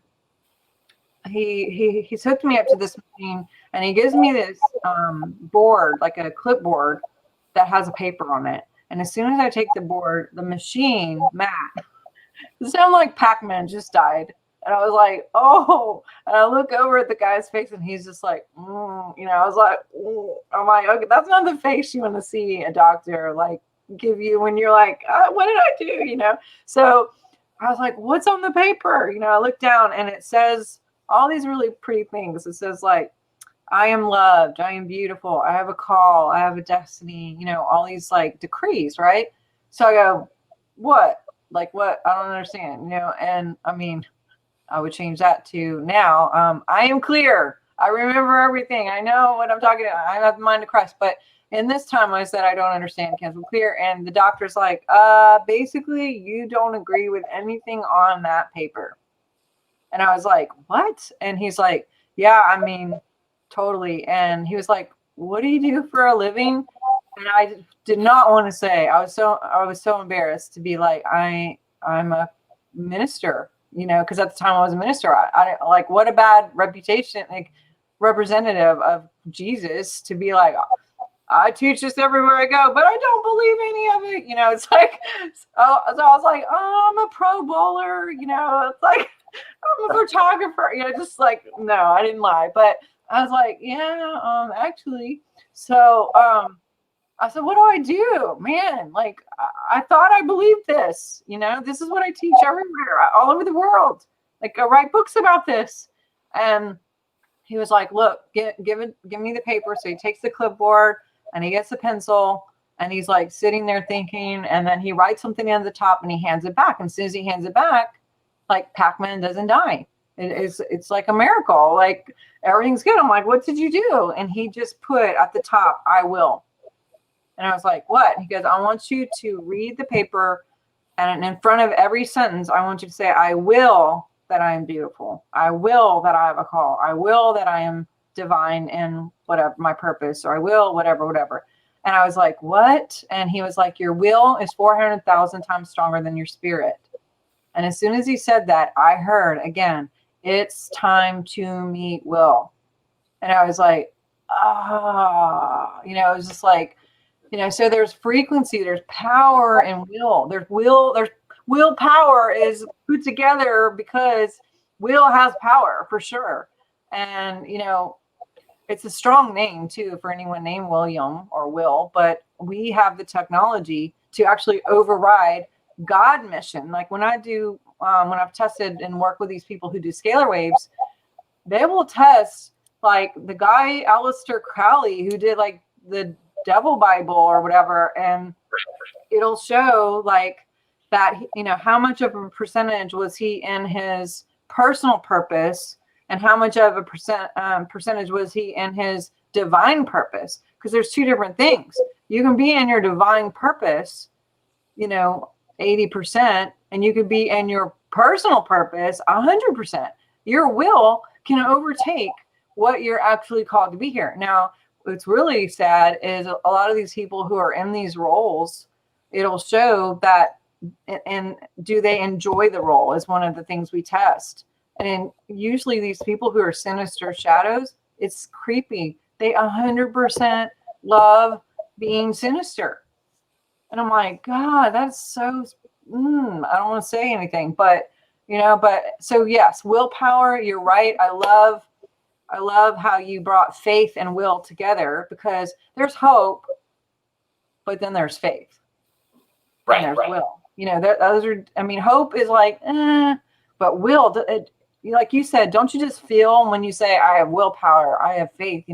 he's hooked me up to this machine, and he gives me this board, like a clipboard that has a paper on it. And as soon as I take the board, the machine, Matt, it sounded like Pac-Man just died. And I was like, oh, and I look over at the guy's face, and he's just like, I was like, I'm like, okay, that's not the face you want to see a doctor like give you when you're like, what did I do? So I was like, what's on the paper? I looked down, and it says all these really pretty things. It says like, I am loved, I am beautiful, I have a call, I have a destiny, all these like decrees, right? So I go, what Like what? I don't understand, and I mean, I would change that to now. I am clear. I remember everything. I know what I'm talking about. I have the mind of Christ. But in this time, I said, I don't understand. Cancel clear. And the doctor's like, basically, you don't agree with anything on that paper. And I was like, what? And he's like, yeah, I mean, totally. And he was like, what do you do for a living? And I did not want to say. I was so embarrassed to be like, I'm a minister, because at the time I was a minister. I like, what a bad reputation, like representative of Jesus, to be like, I teach this everywhere I go, but I don't believe any of it. It's like, so I was like, oh, I'm a pro bowler. It's like, I'm a photographer. Just like, no, I didn't lie, but I was like, yeah, actually. So, I said, what do I do? Man, like, I thought I believed this. This is what I teach everywhere, all over the world. Like, I write books about this. And he was like, look, give me the paper. So he takes the clipboard and he gets a pencil and he's like sitting there thinking. And then he writes something on the top and he hands it back. And as soon as he hands it back, like Pac-Man doesn't die. It's like a miracle. Like, everything's good. I'm like, what did you do? And he just put at the top, I will. And I was like, what? He goes, I want you to read the paper, and in front of every sentence, I want you to say, I will that I am beautiful. I will that I have a call. I will that I am divine in whatever my purpose, or I will whatever. And I was like, what? And he was like, your will is 400,000 times stronger than your spirit. And as soon as he said that, I heard again, it's time to meet Will. And I was like, it was just like, so there's frequency, there's power and will. There's willpower is put together because will has power for sure. And, it's a strong name too for anyone named William or Will, but we have the technology to actually override God mission. Like when I do, when I've tested and worked with these people who do scalar waves, they will test like the guy, Aleister Crowley, who did like the Devil Bible or whatever, and it'll show like that, how much of a percentage was he in his personal purpose and how much of a percentage was he in his divine purpose, because there's two different things. You can be in your divine purpose 80%, and you could be in your personal purpose 100%. Your will can overtake what you're actually called to be here. Now, what's really sad is a lot of these people who are in these roles, it'll show that, and do they enjoy the role is one of the things we test. And usually these people who are sinister shadows, it's creepy. They 100% love being sinister. And I'm like, God, that's so, I don't want to say anything, but, so yes, willpower, you're right. I love how you brought faith and will together, because there's hope, but then there's faith. Right. And there's will. Those are, hope is like, but will, like you said, don't you just feel when you say, I have willpower, I have faith,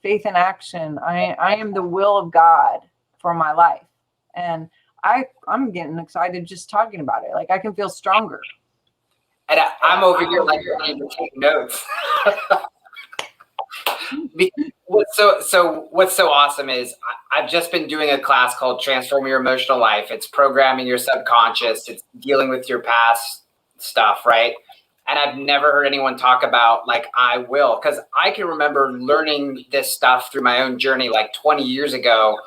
faith in action. I am the will of God for my life. And I'm getting excited just talking about it. Like I can feel stronger. And I'm over here like ready to take notes. What's so awesome is I've just been doing a class called Transform Your Emotional Life. It's programming your subconscious. It's dealing with your past stuff, right? And I've never heard anyone talk about like, I will, because I can remember learning this stuff through my own journey like 20 years ago.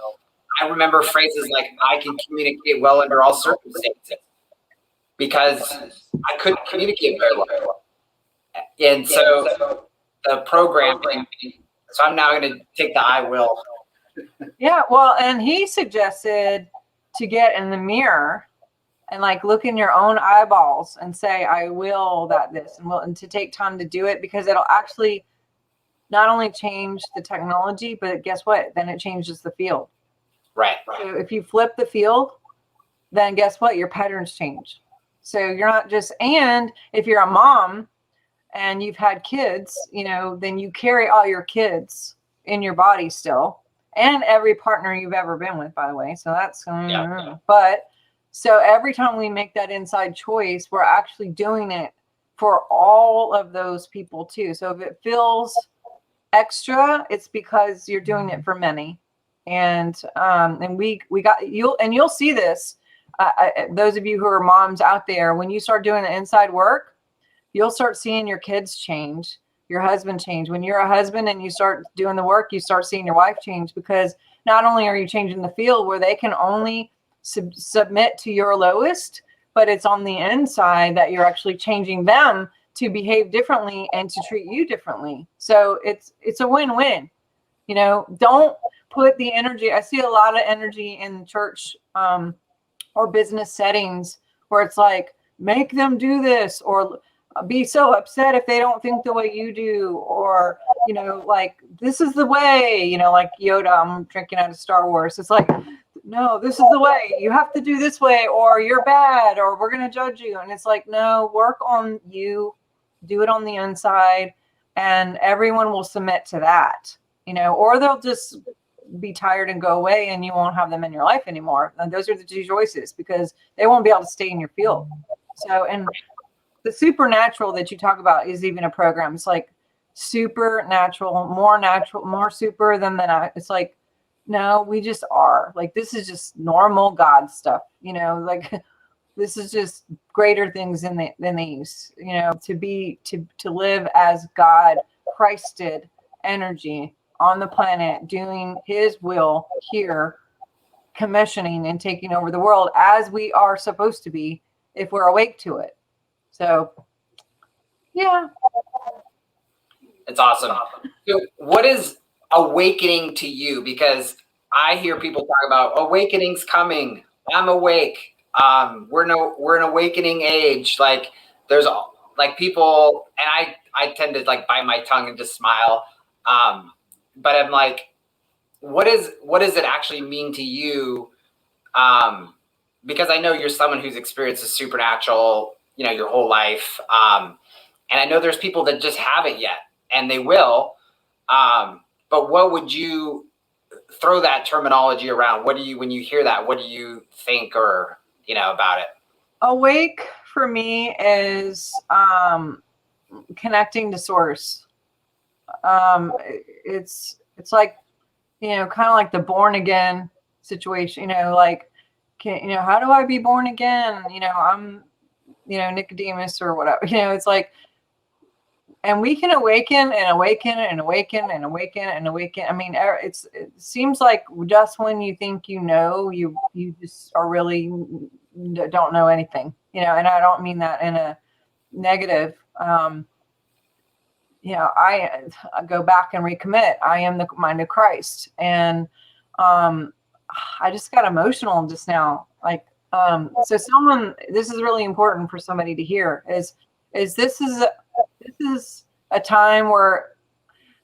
I remember phrases like, I can communicate well under all circumstances, because I couldn't communicate very well. And so the programming, so I'm now going to take the I will. Yeah, well, and he suggested to get in the mirror and like look in your own eyeballs and say, I will that this, and to take time to do it, because it'll actually not only change the technology, but guess what? Then it changes the field. Right. So if you flip the field, then guess what? Your patterns change. So you're not just, and if you're a mom and you've had kids, then you carry all your kids in your body still, and every partner you've ever been with, by the way. So that's, but So every time we make that inside choice, we're actually doing it for all of those people too. So if it feels extra, it's because you're doing it for many. And we got you'll see this. Those of you who are moms out there, when you start doing the inside work, you'll start seeing your kids change, your husband change. When you're a husband and you start doing the work, you start seeing your wife change, because not only are you changing the field where they can only submit to your lowest, but it's on the inside that you're actually changing them to behave differently and to treat you differently. So it's a win-win. You know, don't put the energy. I see a lot of energy in church or business settings where it's like, make them do this, or be so upset if they don't think the way you do, or, you know, like, this is the way, you know, like Yoda, I'm drinking out of Star Wars. It's like, no, this is the way. You have to do this way, or you're bad, or we're going to judge you. And it's like, no, work on you, do it on the inside, and everyone will submit to that, you know, or they'll just be tired and go away and you won't have them in your life anymore. And those are the two choices, because they won't be able to stay in your field. So, and the supernatural that you talk about is even a program. It's like supernatural, more super than that. It's like, no, we just are. Like, this is just normal God stuff, you know, like this is just greater things than these, you know, to live as God, Christed energy on the planet, doing his will here, commissioning and taking over the world as we are supposed to be if we're awake to it. So, yeah. It's awesome. So what is awakening to you? Because I hear people talk about awakening's coming. I'm awake. We're an awakening age. Like, there's like people, and I tend to like bite my tongue and just smile. But I'm like, what does it actually mean to you? Because I know you're someone who's experienced the supernatural, you know, your whole life. And I know there's people that just haven't yet, and they will. But what would you throw that terminology around? What do you, when you hear that, what do you think, or, you know, about it? Awake for me is connecting to source. It's like, you know, kind of like the born again situation, you know, like, how do I be born again? You know, I'm, you know, Nicodemus or whatever, you know, it's like, and we can awaken and awaken and awaken and awaken and awaken. I mean, it seems like just when you think, you know, you just are really don't know anything, you know, and I don't mean that in a negative. You know, I go back and recommit. I am the mind of Christ. And I just got emotional just now. Like, so this is really important for somebody to hear, is this is a time where,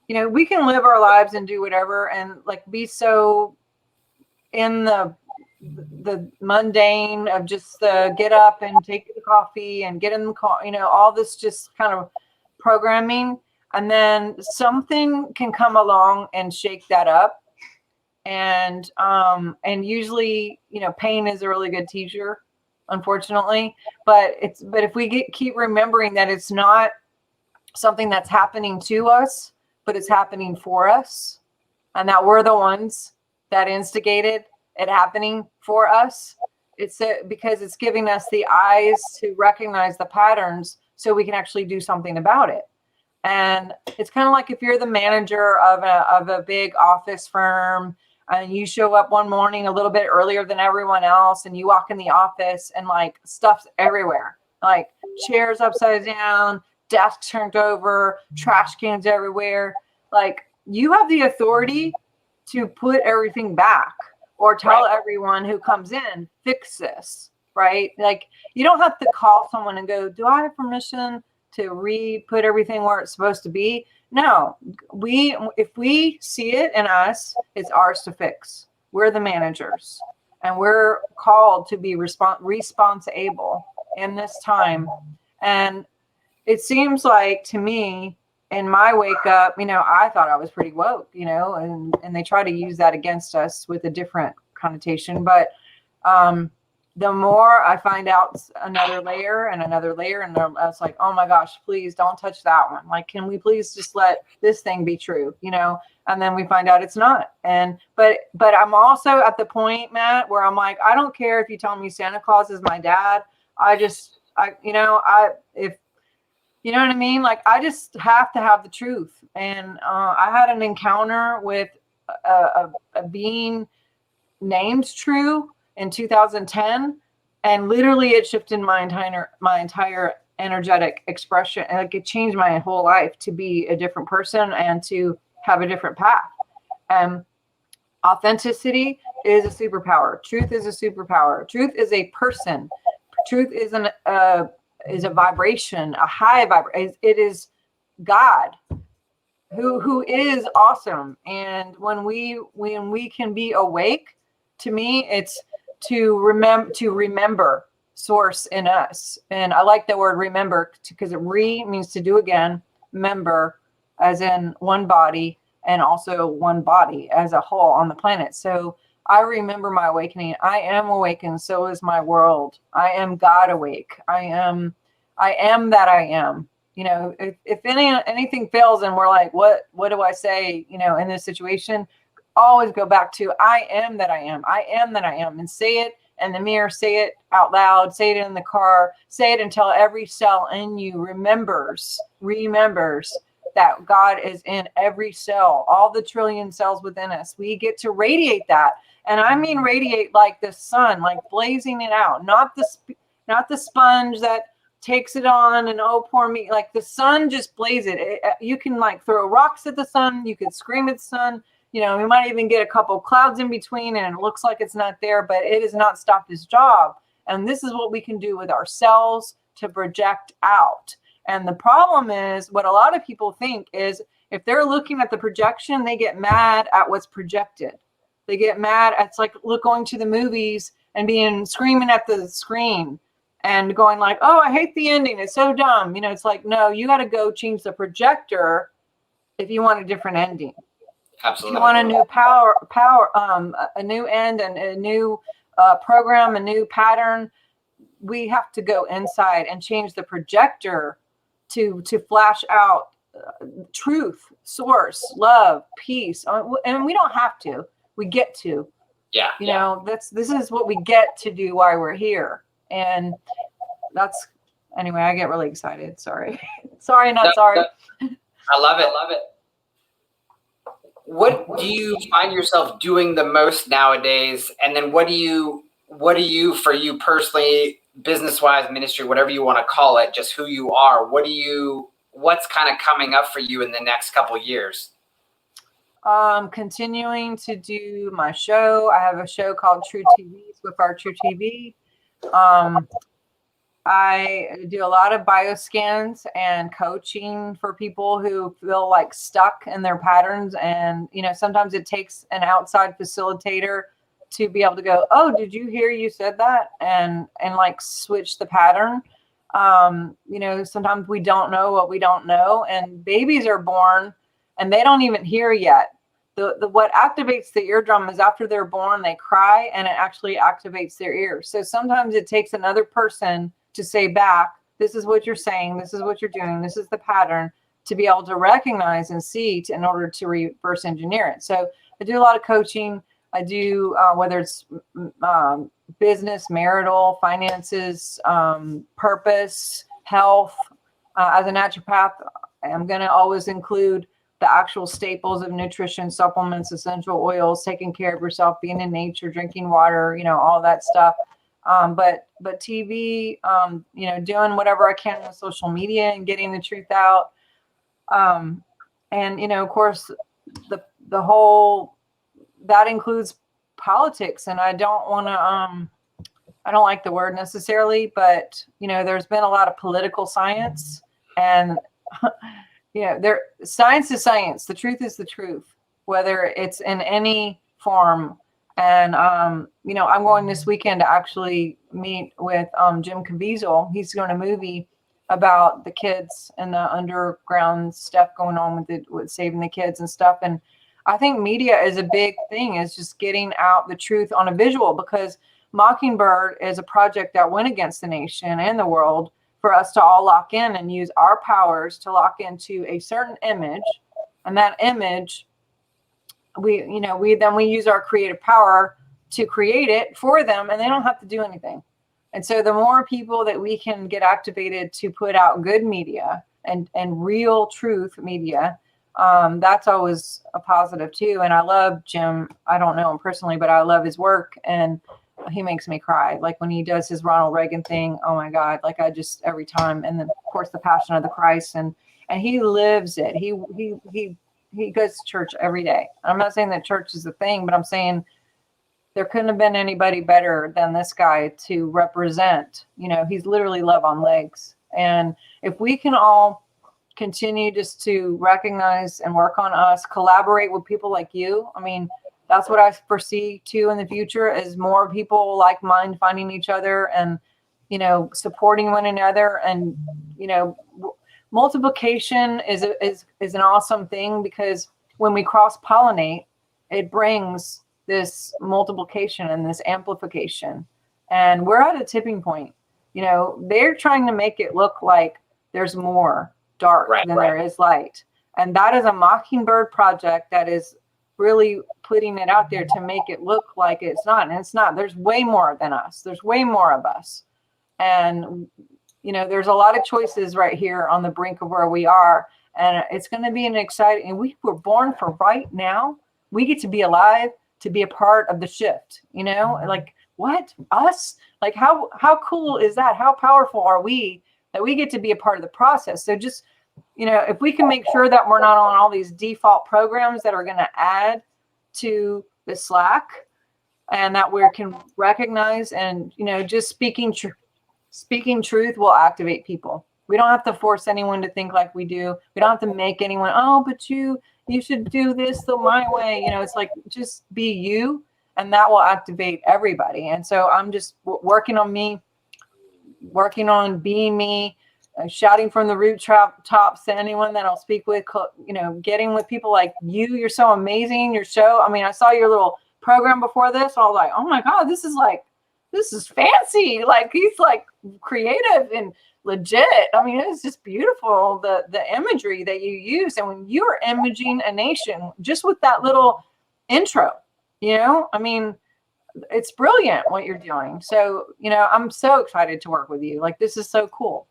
you know, we can live our lives and do whatever and like be so in the mundane of just the get up and take the coffee and get in the car, you know, all this just kind of programming. And then something can come along and shake that up. And usually, you know, pain is a really good teacher, unfortunately. But if we keep remembering that it's not something that's happening to us, but it's happening for us, and that we're the ones that instigated it happening for us, because it's giving us the eyes to recognize the patterns so we can actually do something about it. And it's kind of like if you're the manager of a big office firm and you show up one morning a little bit earlier than everyone else, and you walk in the office and like stuff's everywhere, like chairs upside down, desks turned over, trash cans everywhere. Like, you have the authority to put everything back or tell everyone who comes in, fix this, right? Like, you don't have to call someone and go, do I have permission to put everything where it's supposed to be? No, if we see it in us, it's ours to fix. We're the managers, and we're called to be responsible in this time. And it seems like to me, in my wake up, you know, I thought I was pretty woke, you know, and they try to use that against us with a different connotation. But the more I find out another layer and another layer, and it's like, oh my gosh, please don't touch that one. Like, can we please just let this thing be true, you know? And then we find out it's not. And but I'm also at the point, Matt, where I'm like, I don't care if you tell me Santa Claus is my dad. If you know what I mean? Like, I just have to have the truth. And I had an encounter with a being named True in 2010, and literally it shifted my entire energetic expression, and like it changed my whole life to be a different person and to have a different path. And authenticity is a superpower. Truth is a superpower. Truth is a person. Truth is a vibration, a high vibration. It is God who is awesome. And when we can be awake, to me, it's to remember source in us. And I like the word remember because means to do again, member as in one body, and also one body as a whole on the planet. So I remember my awakening. I am awakened. So is my world. I am God awake. I am that I am. You know, if anything fails and we're like, what do I say, you know, in this situation, always go back to I am that I am. I am that I am, and say it in the mirror, say it out loud, say it in the car, say it until every cell in you remembers that God is in every cell, all the trillion cells within us. We get to radiate that. And I mean radiate like the sun, like blazing it out, not the sponge that takes it on and oh poor me. Like the sun just blaze it. You can like throw rocks at the sun, you can scream at the sun. You know, we might even get a couple clouds in between and it looks like it's not there, but it has not stopped its job. And this is what we can do with our cells to project out. And the problem is what a lot of people think is if they're looking at the projection, they get mad at what's projected. They get mad. It's like going to the movies and screaming at the screen and going like, oh, I hate the ending. It's so dumb. You know, it's like, no, you got to go change the projector if you want a different ending. Absolutely. If you want a new a new end and a new program, a new pattern, we have to go inside and change the projector to flash out truth, source, love, peace. And we don't have to. We get to. Yeah. You know, this is what we get to do while we're here. And that's anyway, I get really excited. Sorry. Sorry, not sorry. I love it. Love it. What do you find yourself doing the most nowadays? And then what do you, for you personally, business-wise, ministry, whatever you want to call it, just who you are, what's kind of coming up for you in the next couple of years? Continuing to do my show. I have a show called True TV. It's with our True TV. I do a lot of bioscans and coaching for people who feel like stuck in their patterns. And, you know, sometimes it takes an outside facilitator to be able to go, oh, did you hear you said that? And like switch the pattern. You know, sometimes we don't know what we don't know, and babies are born and they don't even hear yet. What activates the eardrum is after they're born, they cry and it actually activates their ears. So sometimes it takes another person to say back, this is what you're saying, this is what you're doing, this is the pattern, to be able to recognize and see in order to reverse engineer it. So I do a lot of coaching. I do, whether it's business, marital, finances, purpose, health. As a naturopath, I'm going to always include the actual staples of nutrition, supplements, essential oils, taking care of yourself, being in nature, drinking water, you know, all that stuff. But TV, you know, doing whatever I can with social media and getting the truth out. And, you know, of course, the whole, that includes politics. And I don't want to, I don't like the word necessarily, but, you know, there's been a lot of political science and, you know, science is science. The truth is the truth, whether it's in any form. And, you know, I'm going this weekend to actually meet with Jim Caviezel. He's doing a movie about the kids and the underground stuff going on with saving the kids and stuff. And I think media is a big thing, is just getting out the truth on a visual, because Mockingbird is a project that went against the nation and the world for us to all lock in and use our powers to lock into a certain image. And that image, we use our creative power to create it for them, and they don't have to do anything. And so the more people that we can get activated to put out good media and real truth media, that's always a positive too. And I love Jim. I don't know him personally, but I love his work, and he makes me cry. Like when he does his Ronald Reagan thing, oh my God, like I just, every time. And then of course the Passion of the Christ, and he lives it. He goes to church every day. I'm not saying that church is the thing, but I'm saying there couldn't have been anybody better than this guy to represent, he's literally love on legs. And if we can all continue just to recognize and work on us, collaborate with people like you. I mean, that's what I foresee too in the future, is more people like mind finding each other and, supporting one another. And, multiplication is an awesome thing, because when we cross pollinate, it brings this multiplication and this amplification. And we're at a tipping point. They're trying to make it look like there's more dark than there is light. And that is a Mockingbird project that is really putting it out there to make it look like it's not. And it's not. There's way more than us. There's way more of us. And, there's a lot of choices right here on the brink of where we are. And it's going to be an exciting, and we were born for right now. We get to be alive, to be a part of the shift, like what? Us? Like how cool is that? How powerful are we that we get to be a part of the process? So just, if we can make sure that we're not on all these default programs that are going to add to the slack, and that we can recognize and, just speaking truth will activate people. We don't have to force anyone to think like we do. We don't have to make anyone, oh, but you should do this my way. It's like, just be you, and that will activate everybody. And so I'm just working on me, working on being me, shouting from the rooftops to anyone that I'll speak with, getting with people like you. You're so amazing. Your show. I mean, I saw your little program before this. I was like, oh my God, this is fancy. Like he's like creative and legit. I mean, it's just beautiful, the imagery that you use. And when you're imaging a nation just with that little intro, I mean, it's brilliant what you're doing. So, I'm so excited to work with you. Like, this is so cool.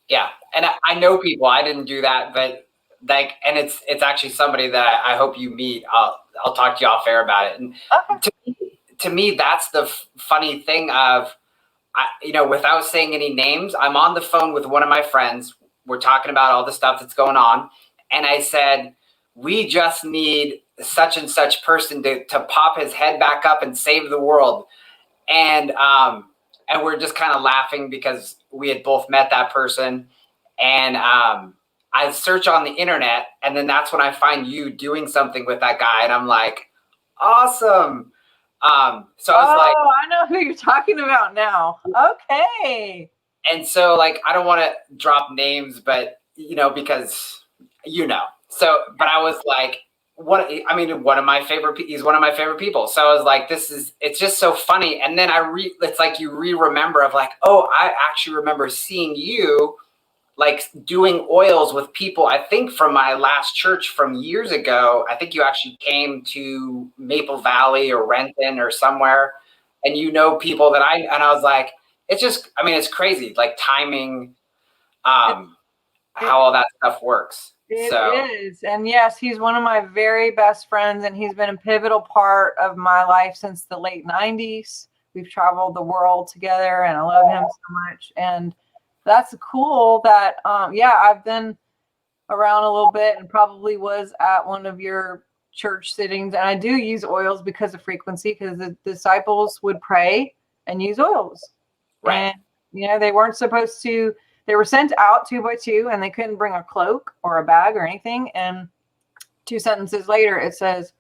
Yeah. And I know people, I didn't do that, but and it's actually somebody that I hope you meet. I'll talk to you off air about it. And to me, that's the funny thing of, without saying any names, I'm on the phone with one of my friends. We're talking about all the stuff that's going on. And I said, we just need such and such person to pop his head back up and save the world. And we're just kind of laughing because we had both met that person. And I search on the internet, and then that's when I find you doing something with that guy. And I'm like, awesome. So I was like, oh, I know who you're talking about now. Okay. And so like, I don't want to drop names, but because so, but I was like, he's one of my favorite people. So I was like, it's just so funny. And then it's like you remember of like, oh, I actually remember seeing you like doing oils with people, I think from my last church from years ago. I think you actually came to Maple Valley or Renton or somewhere, and people that and I was like, it's just, it's crazy, like timing, how all that stuff works. It is. And yes, he's one of my very best friends, and he's been a pivotal part of my life since the late 90s. We've traveled the world together, and I love him so much. And that's cool that, I've been around a little bit and probably was at one of your church sittings. And I do use oils because of frequency, because the disciples would pray and use oils. Right. And, they weren't supposed to, they were sent out 2 by 2, and they couldn't bring a cloak or a bag or anything. And 2 sentences later, it says,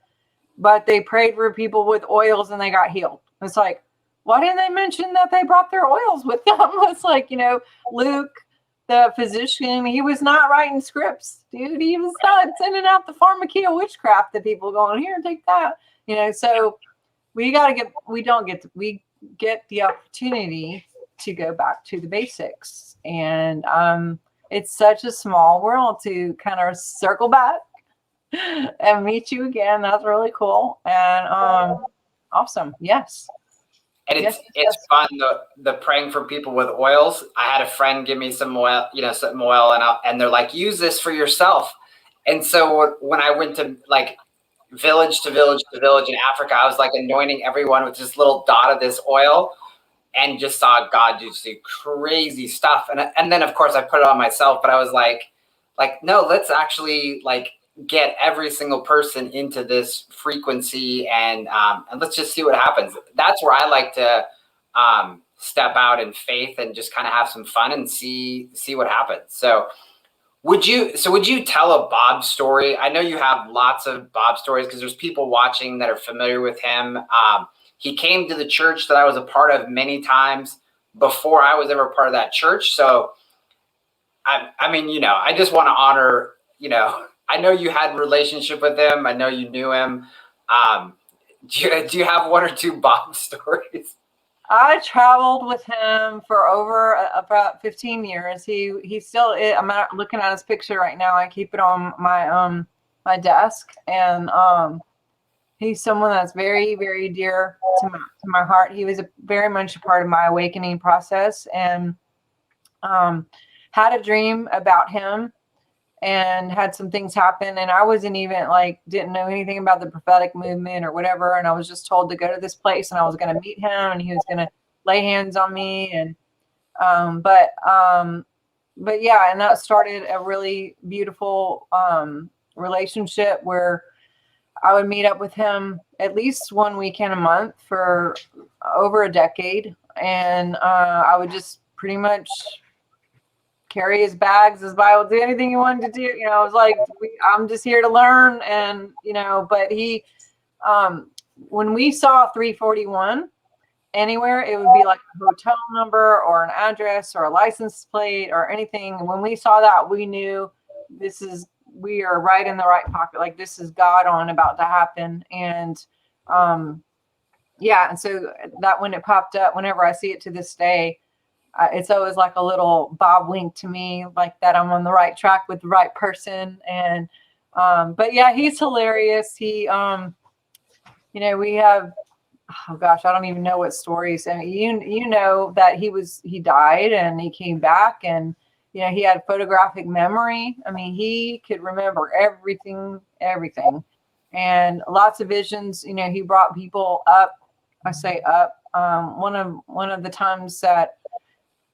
but they prayed for people with oils and they got healed. It's like, why didn't they mention that they brought their oils with them? It's like, Luke, the physician, he was not writing scripts, dude. He was not sending out the pharmakeia witchcraft to people going, here, take that. So we get the opportunity to go back to the basics. And it's such a small world to kind of circle back and meet you again. That's really cool. And awesome. Yes. And it's fun, the praying for people with oils. I had a friend give me some oil, some oil, and they're like, use this for yourself. And so when I went to like village to village to village in Africa, I was like anointing everyone with this little dot of this oil, and just saw God do crazy stuff. And then of course I put it on myself, but I was like, no, let's actually like get every single person into this frequency, and let's just see what happens. That's where I like to step out in faith and just kind of have some fun and see what happens. So would you tell a Bob story? I know you have lots of Bob stories because there's people watching that are familiar with him. He came to the church that I was a part of many times before I was ever part of that church. So I mean, I just want to honor, I know you had a relationship with him. I know you knew him. Do you have one or two Bob stories? I traveled with him for over about 15 years. He still is. I'm looking at his picture right now. I keep it on my my desk, and he's someone that's very, very dear to my heart. He was very much a part of my awakening process, and had a dream about him and had some things happen. And I wasn't even didn't know anything about the prophetic movement or whatever. And I was just told to go to this place and I was going to meet him and he was going to lay hands on me. And, but yeah, and that started a really beautiful, relationship where I would meet up with him at least one weekend a month for over a decade. And, I would just pretty much carry his bags, his Bible, do anything he wanted to do. I was like, I'm just here to learn. And, but he, when we saw 341 anywhere, it would be like a hotel number or an address or a license plate or anything. And when we saw that, we knew we are right in the right pocket. Like this is God about to happen. And, yeah. And so that when it popped up, whenever I see it to this day, it's always like a little Bob wink to me, like that I'm on the right track with the right person. And, but yeah, he's hilarious. He, we have, oh gosh, I don't even know what stories. I mean, that he died and he came back and, he had photographic memory. I mean, he could remember everything, and lots of visions. He brought people up. I say up. One of the times that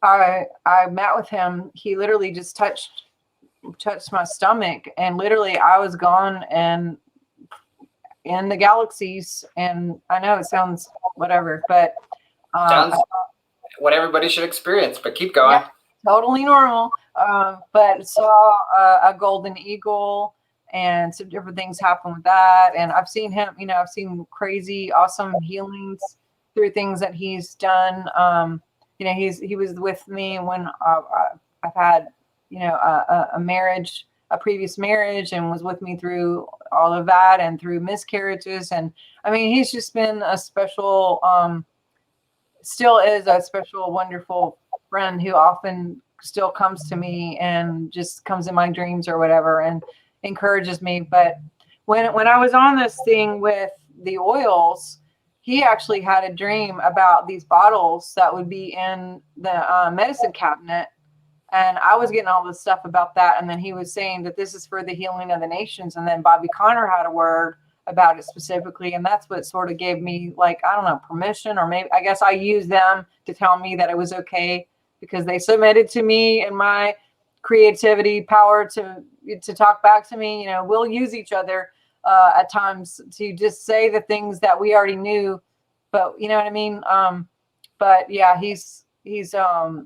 I met with him, he literally just touched my stomach, and literally I was gone and in the galaxies. And I know it sounds whatever, but sounds what everybody should experience. But keep going. Yeah, totally normal. But saw a golden eagle, and some different things happen with that. And I've seen him. I've seen crazy, awesome healings through things that he's done. He was with me when I've had, a marriage, a previous marriage, and was with me through all of that and through miscarriages. And I mean, he's just been a special, still is a special, wonderful friend who often still comes to me and just comes in my dreams or whatever and encourages me. But when I was on this thing with the oils, he actually had a dream about these bottles that would be in the medicine cabinet. And I was getting all this stuff about that. And then he was saying that this is for the healing of the nations. And then Bobby Conner had a word about it specifically. And that's what sort of gave me permission, or maybe I guess I used them to tell me that it was okay because they submitted to me and my creativity power to talk back to me. We'll use each other at times to just say the things that we already knew, but you know what I mean? But yeah, he's an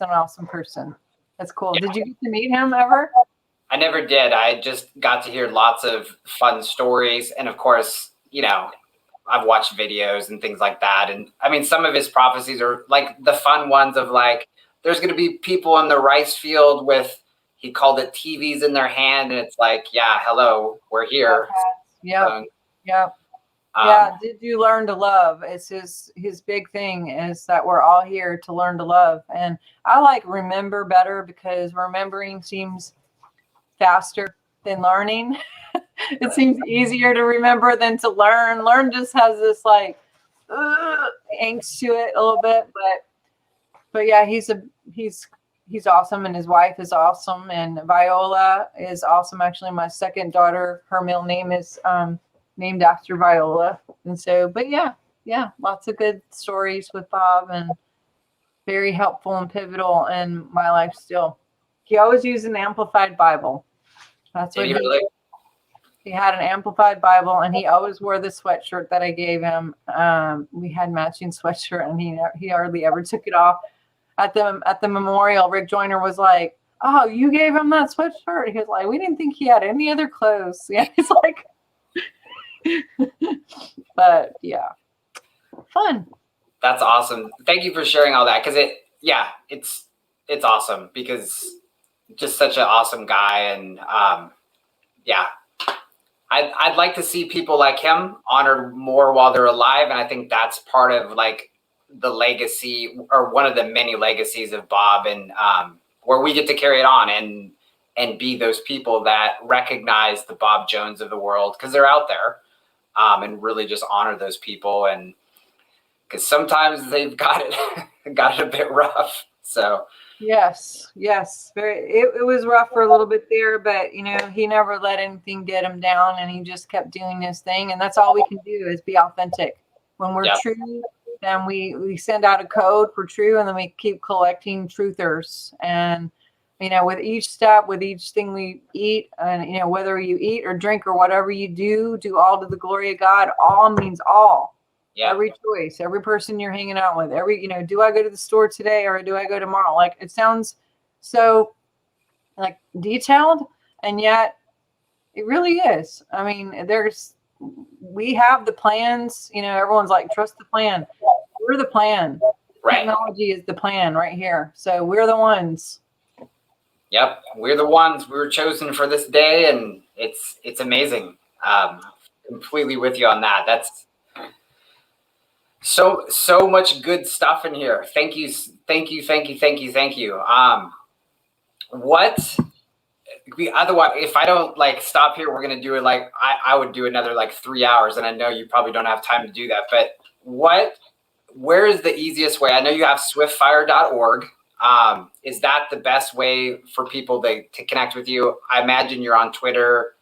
awesome person. That's cool. Yeah. Did you get to meet him ever? I never did. I just got to hear lots of fun stories. And of course, I've watched videos and things like that. And I mean, some of his prophecies are like the fun ones of like, there's going to be people in the rice field with, he called it TVs in their hand. And it's like, yeah, hello, we're here. Yeah. Yeah. Yeah, did you learn to love? It's his big thing is that we're all here to learn to love. And I like remember better because remembering seems faster than learning. It seems easier to remember than to learn. Learn just has this like angst to it a little bit, but yeah, he's awesome, and his wife is awesome, and Viola is awesome. Actually, my second daughter, her middle name is named after Viola. And so, but yeah, lots of good stories with Bob, and very helpful and pivotal in my life still. He always used an amplified Bible. That's what he had, an amplified Bible, and he always wore the sweatshirt that I gave him. We had matching sweatshirt, and he hardly ever took it off. At the memorial, Rick Joyner was like, "Oh, you gave him that sweatshirt?" He was like, "We didn't think he had any other clothes." Yeah, he's like, but yeah, fun. That's awesome. Thank you for sharing all that, because it's awesome, because just such an awesome guy, and yeah, I'd like to see people like him honored more while they're alive, and I think that's part of like the legacy, or one of the many legacies of Bob, and where we get to carry it on and be those people that recognize the Bob Jones of the world, because they're out there, and really just honor those people, and because sometimes they've got it a bit rough. So yes, very. It was rough for a little bit there, but he never let anything get him down, and he just kept doing his thing, and that's all we can do is be authentic. When we're true, then we send out a code for true, and then we keep collecting truthers. And with each step, with each thing we eat, and whether you eat or drink or whatever you do all to the glory of God. All means all. Yeah. Every choice, every person you're hanging out with, do I go to the store today or do I go tomorrow? Like, it sounds so like detailed, and yet it really is. I mean, we have the plans, everyone's like, trust the plan. We're the plan. Right. Technology is the plan right here. So we're the ones. Yep. We're the ones. We were chosen for this day, and it's amazing. Completely with you on that. That's so much good stuff in here. Thank you. Otherwise, if I don't stop here, we're gonna do it I would do another 3 hours, and I know you probably don't have time to do that. But where is the easiest way? I know you have swiftfire.org. Is that the best way for people to connect with you? I imagine you're on Twitter,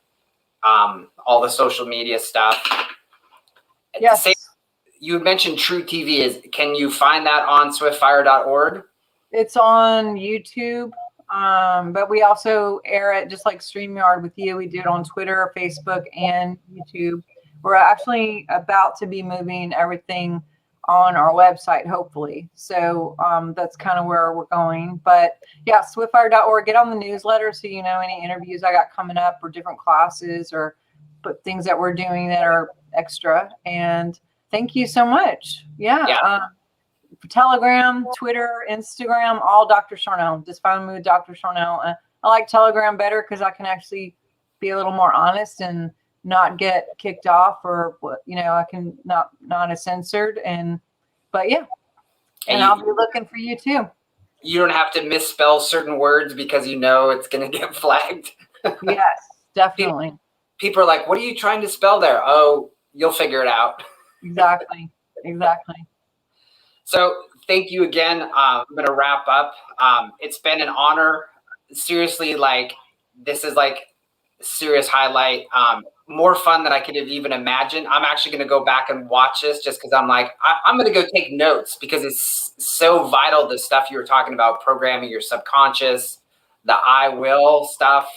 all the social media stuff. Yes. You mentioned True TV. Can you find that on swiftfire.org? It's on YouTube, but we also air it just like StreamYard with you. We do it on Twitter, Facebook, and YouTube. We're actually about to be moving everything on our website, hopefully. So that's kind of where we're going. But yeah, swiftfire.org. Get on the newsletter so you know any interviews I got coming up, or different classes, or things that we're doing that are extra. And thank you so much. Yeah. Telegram, Twitter, Instagram, all Dr. Sharnael. Just find me with Dr. Sharnael. I like Telegram better because I can actually be a little more honest and not get kicked off, or I can not as censored. But yeah, and I'll be looking for you too. You don't have to misspell certain words because it's going to get flagged. Yes, definitely. People are like, "What are you trying to spell there?" Oh, you'll figure it out. Exactly. So thank you again. I'm going to wrap up. It's been an honor. Seriously, this is a serious highlight. More fun than I could have even imagined. I'm actually going to go back and watch this just because I'm I'm going to go take notes, because it's so vital, the stuff you were talking about, programming your subconscious, the I will stuff.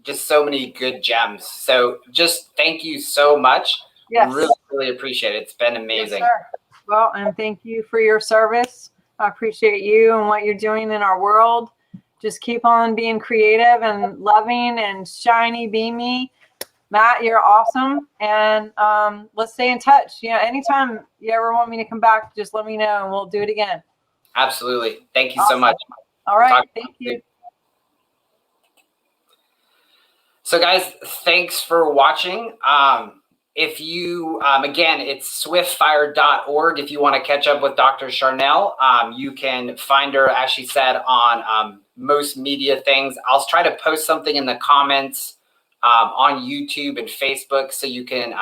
Just so many good gems. So just thank you so much. Yes. Really appreciate it. It's been amazing. Yes, sir. Well, and thank you for your service. I appreciate you and what you're doing in our world. Just keep on being creative and loving and shiny, beamy. Matt, you're awesome. And let's stay in touch. Anytime you ever want me to come back, just let me know and we'll do it again. Absolutely. Thank you so much. All right. Thank you. So guys, thanks for watching. if you, again, it's swiftfire.org. If you want to catch up with Dr. Sharnael, you can find her, as she said, on most media things. I'll try to post something in the comments on YouTube and Facebook, so you can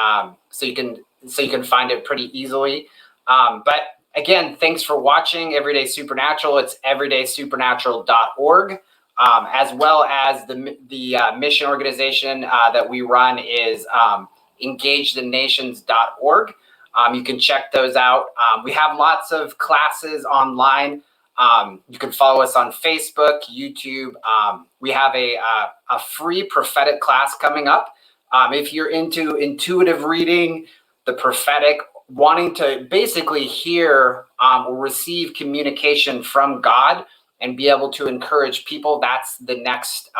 find it pretty easily. But again, thanks for watching Everyday Supernatural. It's everydaysupernatural.org, as well as the mission organization that we run is engagethinations.org. You can check those out. We have lots of classes online. You can follow us on Facebook, YouTube. We have a free prophetic class coming up. If you're into intuitive reading, the prophetic, wanting to basically hear or receive communication from God and be able to encourage people, that's the next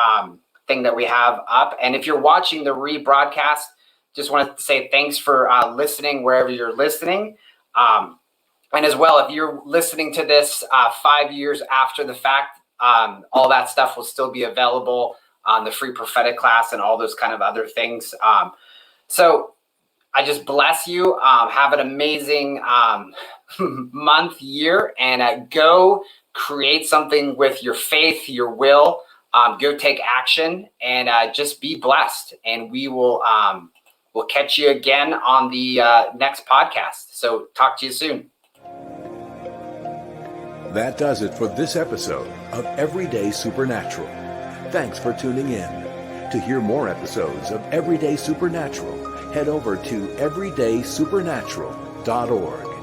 thing that we have up. And if you're watching the rebroadcast, just want to say thanks for listening wherever you're listening. And as well, if you're listening to this 5 years after the fact, all that stuff will still be available on the free prophetic class and all those kind of other things. So I just bless you. Have an amazing month, year, and go create something with your faith, your will. Go take action and just be blessed. And we will we'll catch you again on the next podcast. So talk to you soon. That does it for this episode of Everyday Supernatural. Thanks for tuning in. To hear more episodes of Everyday Supernatural, head over to everydaysupernatural.org.